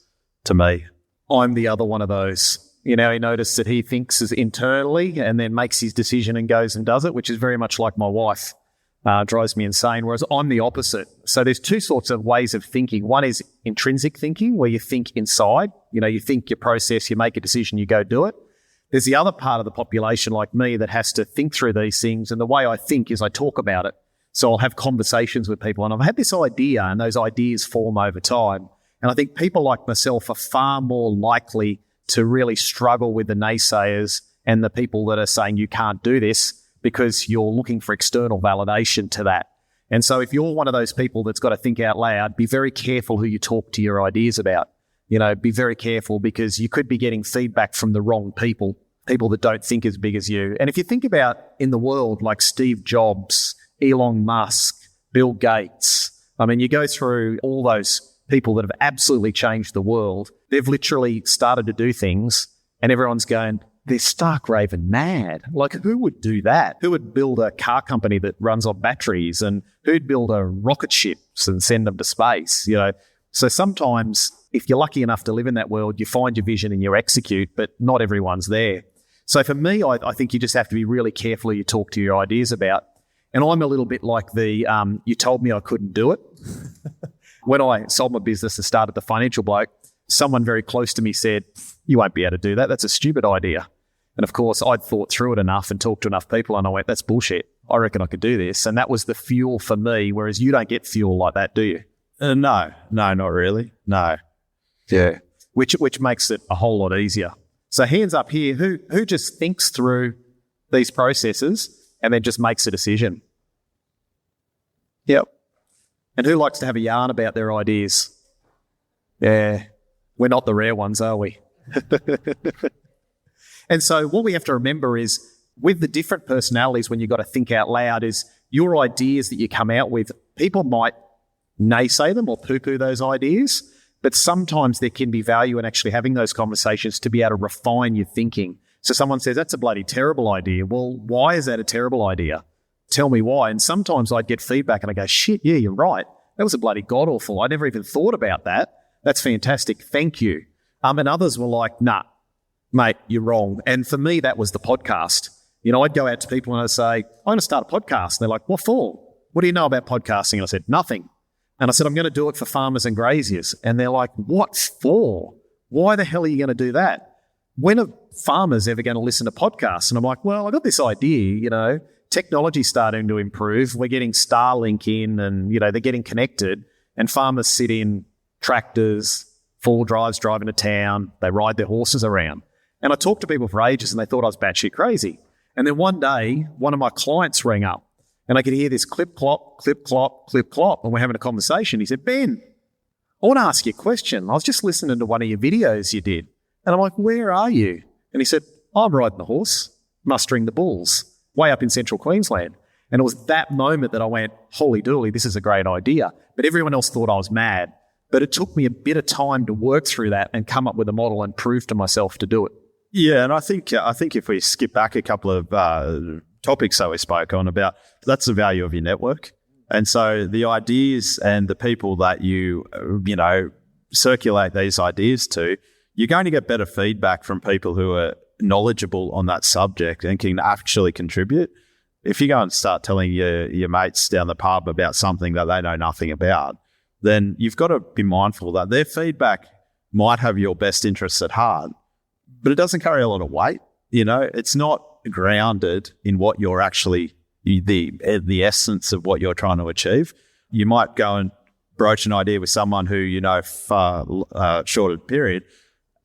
to me. I'm the other one of those. He noticed that he thinks as internally and then makes his decision and goes and does it, which is very much like my wife. Drives me insane, whereas I'm the opposite. So there's two sorts of ways of thinking. One is intrinsic thinking, where you think inside. You think, you process, you make a decision, you go do it. There's the other part of the population like me that has to think through these things, and the way I think is I talk about it. So I'll have conversations with people, and I've had this idea, and those ideas form over time. And I think people like myself are far more likely to really struggle with the naysayers and the people that are saying you can't do this, because you're looking for external validation to that. And so if you're one of those people that's got to think out loud, be very careful who you talk to your ideas about, be very careful because you could be getting feedback from the wrong people that don't think as big as you. And if you think about in the world, like Steve Jobs, Elon Musk, Bill Gates, I mean, you go through all those people that have absolutely changed the world. They've literally started to do things and everyone's going, they're stark raving mad. Like, who would do that? Who would build a car company that runs on batteries, and who'd build a rocket ships and send them to space? So sometimes if you're lucky enough to live in that world, you find your vision and you execute, but not everyone's there. So for me, I think you just have to be really careful who you talk to your ideas about. And I'm a little bit like you told me I couldn't do it. When I sold my business and started The Financial Bloke, someone very close to me said, you won't be able to do that. That's a stupid idea. And of course, I'd thought through it enough and talked to enough people, and I went, that's bullshit. I reckon I could do this. And that was the fuel for me, whereas you don't get fuel like that, do you? No, not really. No. Yeah. Which makes it a whole lot easier. So hands up here, who just thinks through these processes and then just makes a decision? Yep. And who likes to have a yarn about their ideas? Yeah. We're not the rare ones, are we? And so what we have to remember is with the different personalities, when you've got to think out loud, is your ideas that you come out with, people might naysay them or poo-poo those ideas, but sometimes there can be value in actually having those conversations to be able to refine your thinking. So someone says, that's a bloody terrible idea. Well, why is that a terrible idea? Tell me why. And sometimes I'd get feedback and I go, shit, yeah, you're right. That was a bloody god-awful. I never even thought about that. That's fantastic. Thank you. And others were like, nah, mate, you're wrong. And for me, that was the podcast. I'd go out to people and I'd say, I'm going to start a podcast. And they're like, what for? What do you know about podcasting? And I said, nothing. And I said, I'm going to do it for farmers and graziers. And they're like, what for? Why the hell are you going to do that? When are farmers ever going to listen to podcasts? And I'm like, well, I got this idea, technology's starting to improve. We're getting Starlink in and, they're getting connected. And farmers sit in tractors, 4 drives driving to town. They ride their horses around. And I talked to people for ages and they thought I was batshit crazy. And then one day, one of my clients rang up and I could hear this clip-clop, clip-clop, clip-clop. And we're having a conversation. He said, Ben, I want to ask you a question. I was just listening to one of your videos you did. And I'm like, where are you? And he said, I'm riding the horse, mustering the bulls, way up in central Queensland. And it was that moment that I went, holy dooly, this is a great idea. But everyone else thought I was mad. But it took me a bit of time to work through that and come up with a model and prove to myself to do it. Yeah, and I think if we skip back a couple of topics that we spoke on about, that's the value of your network. And so the ideas and the people that you circulate these ideas to, you're going to get better feedback from people who are knowledgeable on that subject and can actually contribute. If you go and start telling your mates down the pub about something that they know nothing about, then you've got to be mindful that their feedback might have your best interests at heart, but it doesn't carry a lot of weight. It's not grounded in what you're actually, the essence of what you're trying to achieve. You might go and broach an idea with someone who, far shorter period,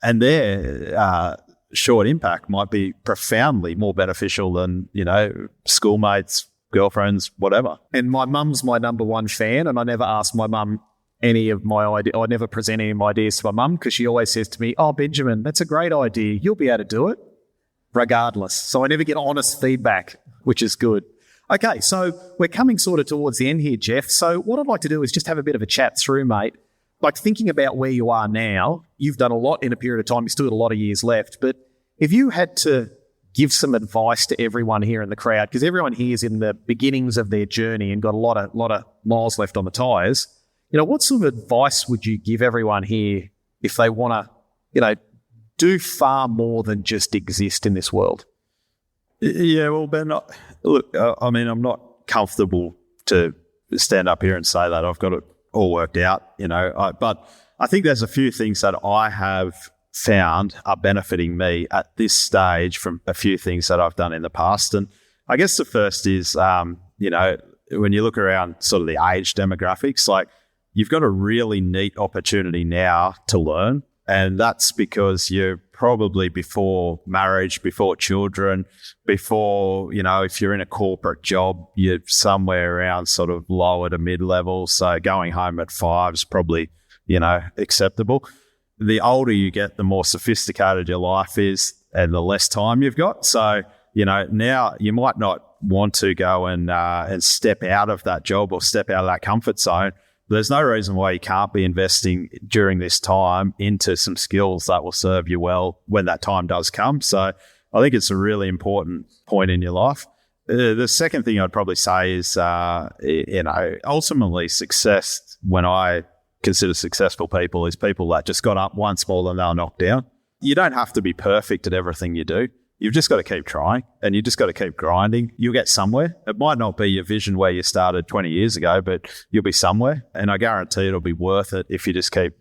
and their short impact might be profoundly more beneficial than, schoolmates, girlfriends, whatever. And my mum's my number one fan, and I never ask my mum any of my ideas. I never present any of my ideas to my mum because she always says to me, oh, Benjamin, that's a great idea. You'll be able to do it regardless. So I never get honest feedback, which is good. Okay, so we're coming sort of towards the end here, Geoff. So what I'd like to do is just have a bit of a chat through, mate. Like thinking about where you are now, you've done a lot in a period of time. You still got a lot of years left. But if you had to give some advice to everyone here in the crowd, because everyone here is in the beginnings of their journey and got a lot of miles left on the tyres, what sort of advice would you give everyone here if they want to, do far more than just exist in this world? Yeah, well, Ben, look, I'm not comfortable to stand up here and say that I've got it all worked out, but I think there's a few things that I have found are benefiting me at this stage from a few things that I've done in the past. And I guess the first is, when you look around sort of the age demographics, like you've got a really neat opportunity now to learn. And that's because you're probably before marriage, before children, before, if you're in a corporate job, you're somewhere around sort of lower to mid-level. So going home at 5 is probably, acceptable. the older you get, the more sophisticated your life is and the less time you've got. So, now you might not want to go and step out of that job or step out of that comfort zone. There's no reason why you can't be investing during this time into some skills that will serve you well when that time does come. So I think it's a really important point in your life. The second thing I'd probably say is, ultimately success, when I consider successful people, is people that just got up once more than they'll knock down. You don't have to be perfect at everything you do. You've just got to keep trying and you just got to keep grinding. You'll get somewhere. It might not be your vision where you started 20 years ago, but you'll be somewhere. And I guarantee it'll be worth it if you just keep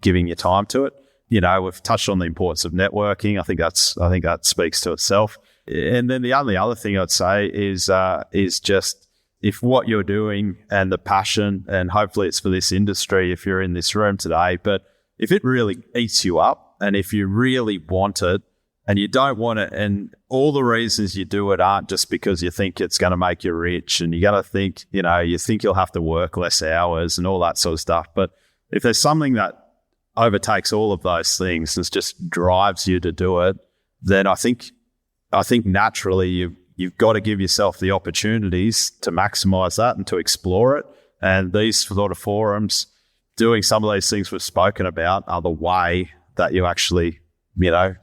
giving your time to it. We've touched on the importance of networking. I think that speaks to itself. And then the only other thing I'd say is just if what you're doing and the passion, and hopefully it's for this industry if you're in this room today, but if it really eats you up and if you really want it, and you don't want it, and all the reasons you do it aren't just because you think it's going to make you rich and you got to think, you think you'll have to work less hours and all that sort of stuff. But if there's something that overtakes all of those things and just drives you to do it, then I think naturally you've got to give yourself the opportunities to maximize that and to explore it. And these sort of forums, doing some of those things we've spoken about, are the way that you actually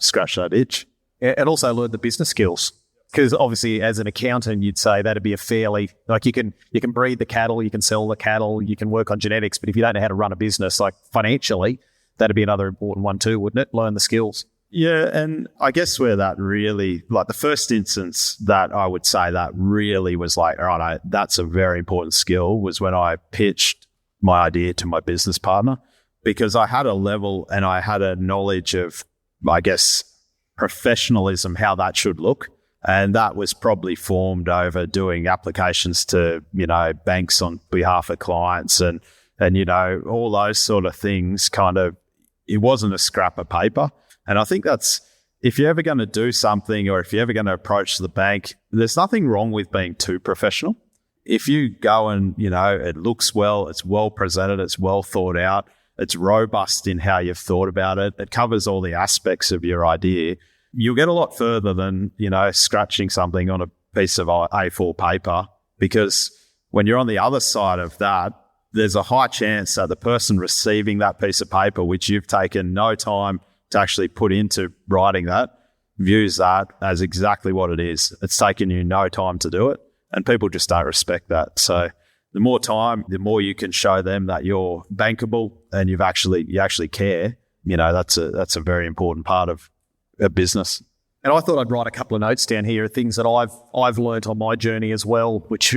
scratch that itch. And also learn the business skills. Because obviously as an accountant, you'd say that'd be a fairly, like you can breed the cattle, you can sell the cattle, you can work on genetics, but if you don't know how to run a business, like financially, that'd be another important one too, wouldn't it? Learn the skills. Yeah, and I guess where that really, like the first instance that I would say that really was like, all right, that's a very important skill, was when I pitched my idea to my business partner, because I had a level and I had a knowledge of, I guess, professionalism, how that should look. And that was probably formed over doing applications to, banks on behalf of clients and all those sort of things. It wasn't a scrap of paper. And I think that's, if you're ever going to do something or if you're ever going to approach the bank, there's nothing wrong with being too professional. If you go and, it looks well, it's well presented, it's well thought out, it's robust in how you've thought about it, it covers all the aspects of your idea, you'll get a lot further than, scratching something on a piece of A4 paper, because when you're on the other side of that, there's a high chance that the person receiving that piece of paper, which you've taken no time to actually put into writing that, views that as exactly what it is. It's taken you no time to do it, and people just don't respect that. So the more time, the more you can show them that you're bankable and you actually care. That's a very important part of a business. And I thought I'd write a couple of notes down here of things that I've learned on my journey as well, which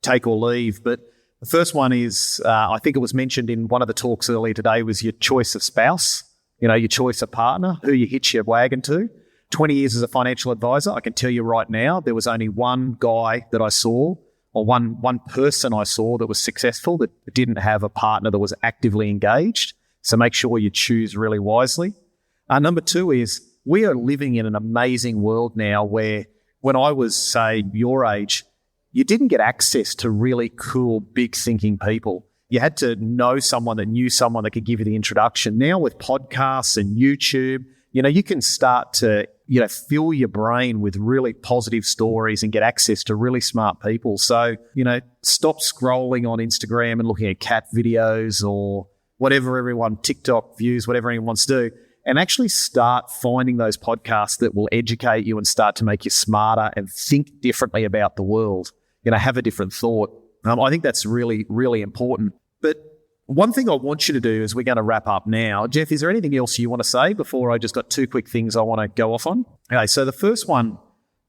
take or leave. But the first one is, I think it was mentioned in one of the talks earlier today, was your choice of spouse. Your choice of partner, who you hitch your wagon to. 20 years as a financial advisor, I can tell you right now, there was only one guy that I saw, or one person I saw that was successful that didn't have a partner that was actively engaged. So make sure you choose really wisely. Number two is, we are living in an amazing world now where when I was, say, your age, you didn't get access to really cool, big thinking people. You had to know someone that knew someone that could give you the introduction. Now with podcasts and YouTube, you can start to, fill your brain with really positive stories and get access to really smart people. So, stop scrolling on Instagram and looking at cat videos or whatever TikTok views, whatever anyone wants to do, and actually start finding those podcasts that will educate you and start to make you smarter and think differently about the world. Have a different thought. I think that's really, really important. But one thing I want you to do is, we're going to wrap up now. Geoff, is there anything else you want to say before I just got two quick things I want to go off on? Okay, so the first one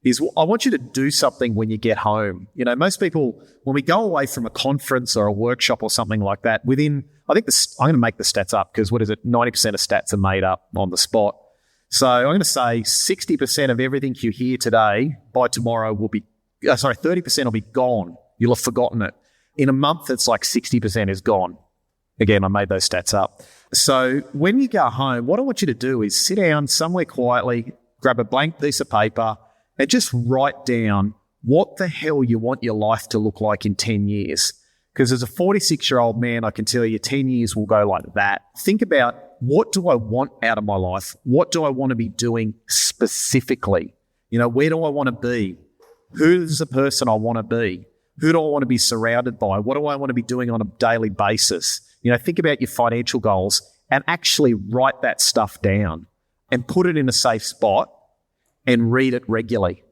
is, I want you to do something when you get home. Most people, when we go away from a conference or a workshop or something like that, I'm going to make the stats up because 90% of stats are made up on the spot. So I'm going to say 60% of everything you hear today by tomorrow 30% will be gone. You'll have forgotten it. In a month, it's like 60% is gone. Again, I made those stats up. So when you go home, what I want you to do is sit down somewhere quietly, grab a blank piece of paper, and just write down what the hell you want your life to look like in 10 years. Because as a 46-year-old man, I can tell you 10 years will go like that. Think about what do I want out of my life? What do I want to be doing specifically? Where do I want to be? Who's the person I want to be? Who do I want to be surrounded by? What do I want to be doing on a daily basis? Think about your financial goals and actually write that stuff down and put it in a safe spot and read it regularly.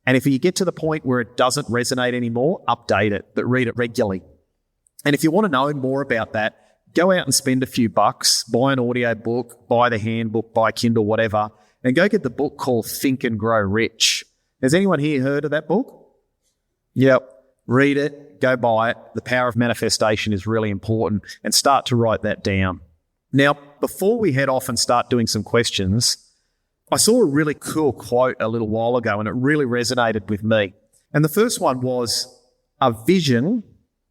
And if you get to the point where it doesn't resonate anymore, update it, but read it regularly. And if you want to know more about that, go out and spend a few bucks, buy an audio book, buy the handbook, buy Kindle, whatever, and go get the book called Think and Grow Rich. Has anyone here heard of that book? Yep. Read it, go buy it. The power of manifestation is really important, and start to write that down. Now, before we head off and start doing some questions, I saw a really cool quote a little while ago, and it really resonated with me. And the first one was, a vision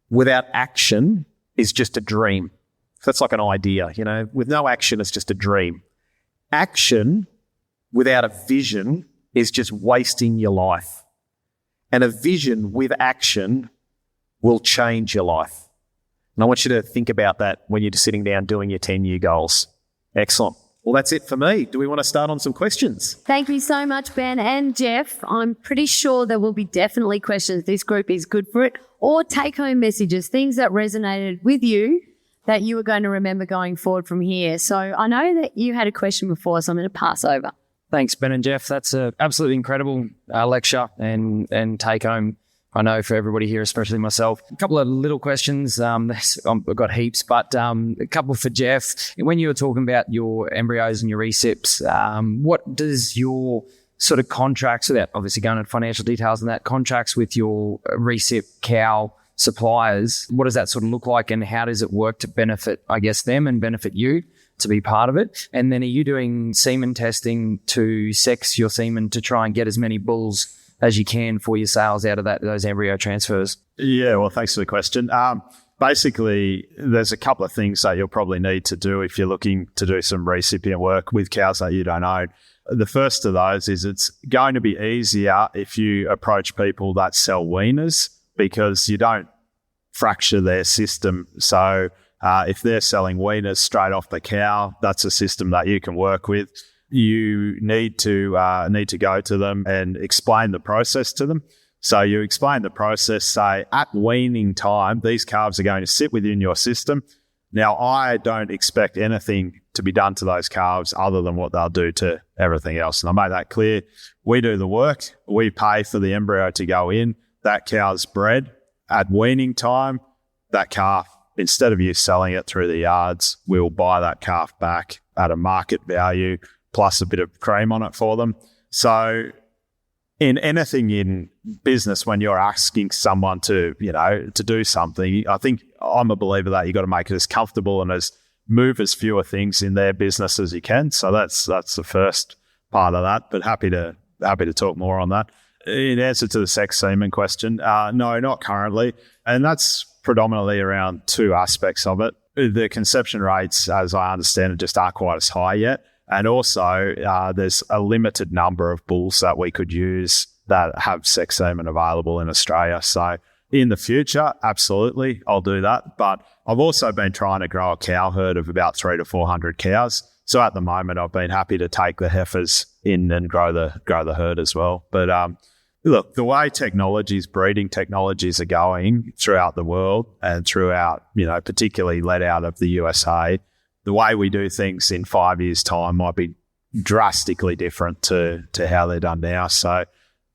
without action is just a dream. So that's like an idea, with no action, it's just a dream. Action without a vision is just wasting your life. And a vision with action will change your life. And I want you to think about that when you're just sitting down doing your 10-year goals. Excellent. Well, that's it for me. Do we want to start on some questions? Thank you so much, Ben and Geoff. I'm pretty sure there will be definitely questions. This group is good for it. Or take-home messages, things that resonated with you that you were going to remember going forward from here. So I know that you had a question before, so I'm going to pass over. Thanks, Ben and Geoff. That's an absolutely incredible lecture and take-home, I know, for everybody here, especially myself. A couple of little questions. I've got heaps, but a couple for Geoff. When you were talking about your embryos and your recips, what does your sort of contracts, without obviously going into financial details on that, contracts with your recip cow suppliers, what does that sort of look like, and how does it work to benefit, I guess, them and benefit you to be part of it? And then are you doing semen testing to sex your semen to try and get as many bulls as you can for your sales out of those embryo transfers? Yeah, well, thanks for the question. Basically, there's a couple of things that you'll probably need to do if you're looking to do some recipient work with cows that you don't own. The first of those is it's going to be easier if you approach people that sell weaners, because you don't fracture their system. So if they're selling weaners straight off the cow, that's a system that you can work with. You need to go to them and explain the process to them. So you explain the process, say, at weaning time, these calves are going to sit within your system. Now, I don't expect anything to be done to those calves other than what they'll do to everything else. And I made that clear. We do the work. We pay for the embryo to go in. That cow's bred. At weaning time, that calf, instead of you selling it through the yards, we'll buy that calf back at a market value plus a bit of cream on it for them. So in anything in business, when you're asking someone to do something, I think I'm a believer that you got to make it as comfortable and move as fewer things in their business as you can. So that's the first part of that, but happy to talk more on that. In answer to the sex semen question, no, not currently. And that's predominantly around two aspects of it. The conception rates, as I understand it, just aren't quite as high yet. And also, there's a limited number of bulls that we could use that have sex semen available in Australia. So in the future, absolutely, I'll do that. But I've also been trying to grow a cow herd of about 300 to 400 cows. So at the moment, I've been happy to take the heifers in and grow the herd as well. But look, the way breeding technologies are going throughout the world and throughout, particularly led out of the USA, the way we do things in 5 years' time might be drastically different to how they're done now. So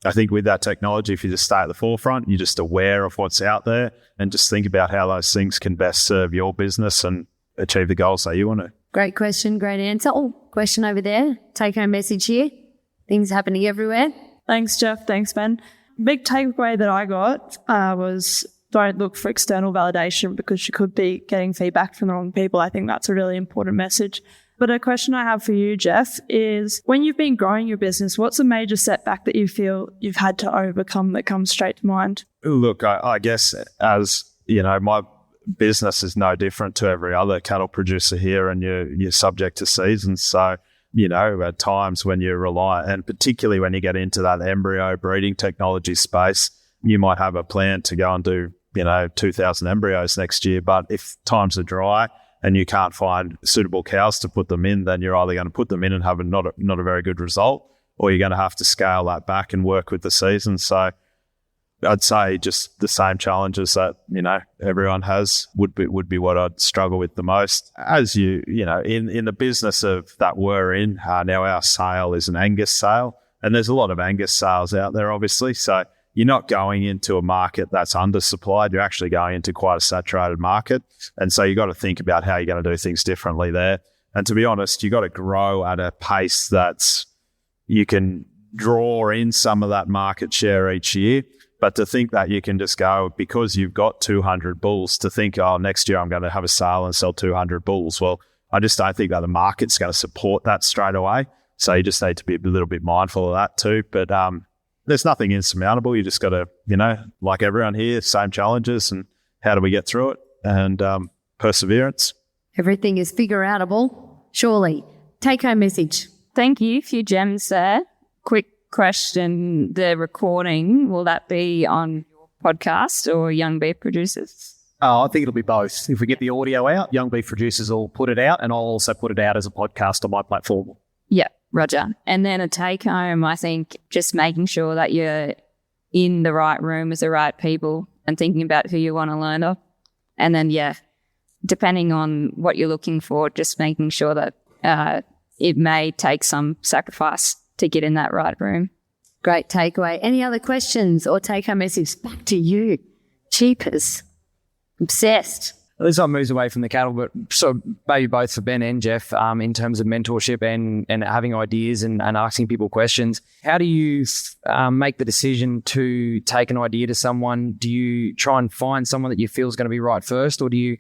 I think with that technology, if you just stay at the forefront, you're just aware of what's out there and just think about how those things can best serve your business and achieve the goals that you want to. Great question, great answer. Oh, question over there. Take-home message here. Things happening everywhere. Thanks, Geoff. Thanks, Ben. Big takeaway that I got was don't look for external validation because you could be getting feedback from the wrong people. I think that's a really important message. But a question I have for you, Geoff, is when you've been growing your business, what's a major setback that you feel you've had to overcome that comes straight to mind? Look, I guess as my business is no different to every other cattle producer here, and you're subject to seasons. So, at times when you rely, and particularly when you get into that embryo breeding technology space, you might have a plan to go and do 2,000 embryos next year. But if times are dry and you can't find suitable cows to put them in, then you're either going to put them in and have not a very good result, or you're going to have to scale that back and work with the season. So I'd say just the same challenges that, everyone has would be what I'd struggle with the most. As in the business of that we're in, now our sale is an Angus sale, and there's a lot of Angus sales out there, obviously. So you're not going into a market that's undersupplied. You're actually going into quite a saturated market. And so you got to think about how you're going to do things differently there. And to be honest, you got to grow at a pace that's you can draw in some of that market share each year. But to think that you can just go, because you've got 200 bulls, to think, next year I'm going to have a sale and sell 200 bulls. Well, I just don't think that the market's going to support that straight away. So you just need to be a little bit mindful of that too. But there's nothing insurmountable. You just got to, like everyone here, same challenges, and how do we get through it? And perseverance. Everything is figure-outable, surely. Take-home message. Thank you. A few gems there. Quick question, the recording, will that be on your podcast or Young Beef Producers? I think it'll be both. If we get the audio out, Young Beef Producers will put it out, and I'll also put it out as a podcast on my platform. Yeah, Roger. And then a take home, I think just making sure that you're in the right room with the right people and thinking about who you want to learn of. And then, depending on what you're looking for, just making sure that it may take some sacrifice to get in that right room. Great takeaway. Any other questions or take-home message? Back to you. Cheapers. Obsessed. This one moves away from the cattle, but so maybe both for Ben and Geoff, in terms of mentorship and having ideas and asking people questions. How do you make the decision to take an idea to someone? Do you try and find someone that you feel is going to be right first, or do you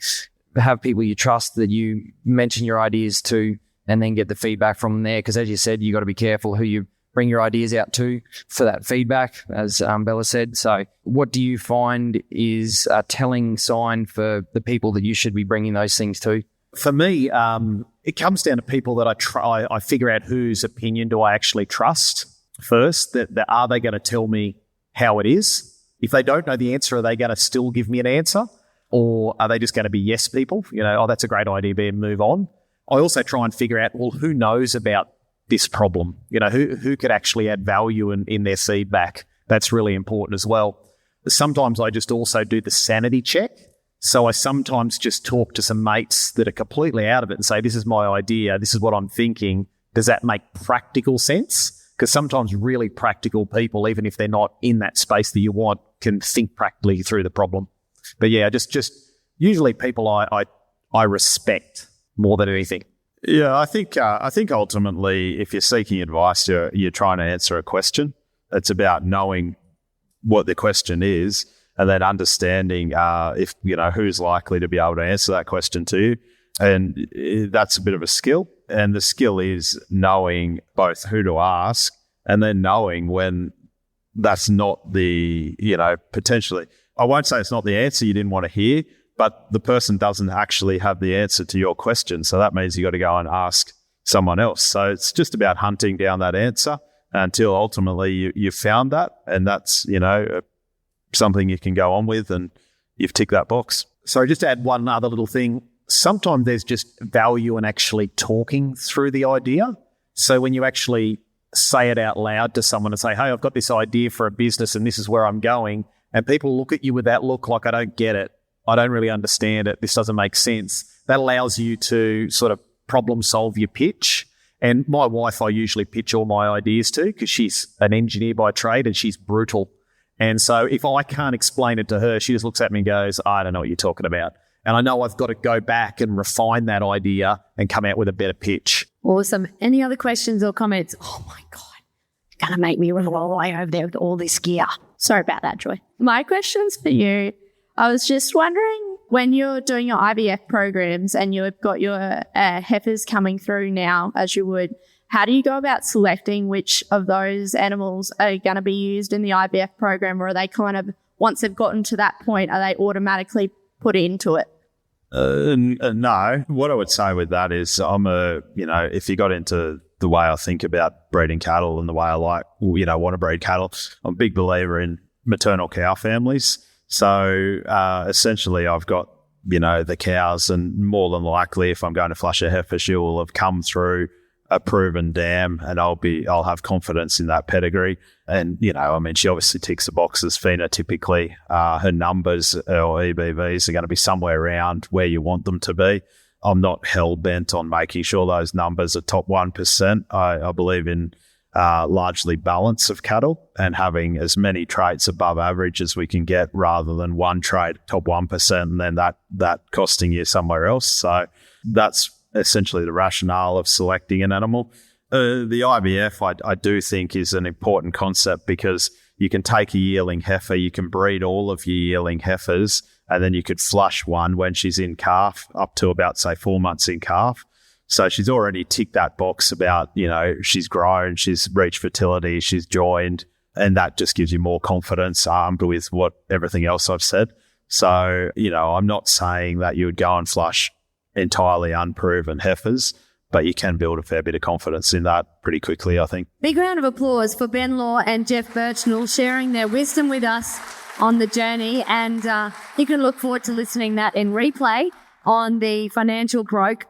have people you trust that you mention your ideas to and then get the feedback from there? Because as you said, you got to be careful who you bring your ideas out to for that feedback, as Bella said. So what do you find is a telling sign for the people that you should be bringing those things to? For me, it comes down to people that I figure out whose opinion do I actually trust first, that are they going to tell me how it is? If they don't know the answer, are they going to still give me an answer? Or are they just going to be yes people? That's a great idea, Ben, move on. I also try and figure out, who knows about this problem? Who could actually add value in their feedback? That's really important as well. Sometimes I just also do the sanity check. So I sometimes just talk to some mates that are completely out of it and say, this is my idea, this is what I'm thinking. Does that make practical sense? Because sometimes really practical people, even if they're not in that space that you want, can think practically through the problem. But just usually people I respect more than anything. Yeah, I think ultimately, if you're seeking advice, you're trying to answer a question. It's about knowing what the question is, and then understanding if who's likely to be able to answer that question to you. And that's a bit of a skill. And the skill is knowing both who to ask, and then knowing when that's not the potentially. I won't say it's not the answer you didn't want to hear, but the person doesn't actually have the answer to your question. So that means you got to go and ask someone else. So it's just about hunting down that answer until ultimately you've found that. And that's, something you can go on with and you've ticked that box. So just to add one other little thing, sometimes there's just value in actually talking through the idea. So when you actually say it out loud to someone and say, hey, I've got this idea for a business and this is where I'm going, and people look at you with that look like, I don't get it. I don't really understand it. This doesn't make sense. That allows you to sort of problem solve your pitch. And my wife, I usually pitch all my ideas to because she's an engineer by trade and she's brutal. And so if I can't explain it to her, she just looks at me and goes, I don't know what you're talking about. And I know I've got to go back and refine that idea and come out with a better pitch. Awesome. Any other questions or comments? Oh my God, you're going to make me run all the way over there with all this gear. Sorry about that, Joy. My question's for you. I was just wondering, when you're doing your IVF programs and you've got your heifers coming through now, as you would, how do you go about selecting which of those animals are going to be used in the IVF program? Or are they kind of, once they've gotten to that point, are they automatically put into it? No. What I would say with that is if you got into the way I think about breeding cattle and the way I want to breed cattle, I'm a big believer in maternal cow families. So essentially I've got the cows, and more than likely, if I'm going to flush a heifer, she will have come through a proven dam, and I'll have confidence in that pedigree. And, she obviously ticks the boxes phenotypically. Her numbers or EBVs are going to be somewhere around where you want them to be. I'm not hell-bent on making sure those numbers are top 1%. I believe in largely balance of cattle and having as many traits above average as we can get, rather than one trait top 1% and then that costing you somewhere else. So that's essentially the rationale of selecting an animal. The IVF, I do think, is an important concept, because you can take a yearling heifer, you can breed all of your yearling heifers, and then you could flush one when she's in calf up to about, say, 4 months in calf. So she's already ticked that box about, she's grown, she's reached fertility, she's joined, and that just gives you more confidence, armed with everything else I've said. So, I'm not saying that you would go and flush entirely unproven heifers, but you can build a fair bit of confidence in that pretty quickly, I think. Big round of applause for Ben Law and Geoff Birchnell sharing their wisdom with us on the journey. And you can look forward to listening that in replay on the Financial Broke.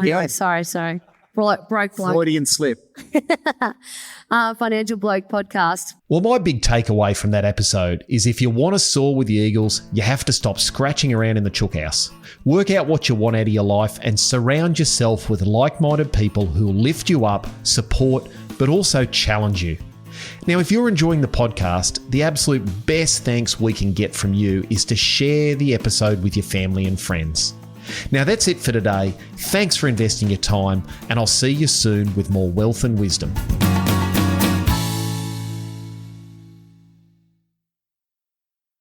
Yeah. Sorry. Broke bloke. Freudian slip. Financial Bloke podcast. Well, my big takeaway from that episode is if you want to soar with the Eagles, you have to stop scratching around in the chook house. Work out what you want out of your life and surround yourself with like-minded people who will lift you up, support, but also challenge you. Now, if you're enjoying the podcast, the absolute best thanks we can get from you is to share the episode with your family and friends. Now, that's it for today. Thanks for investing your time, and I'll see you soon with more wealth and wisdom.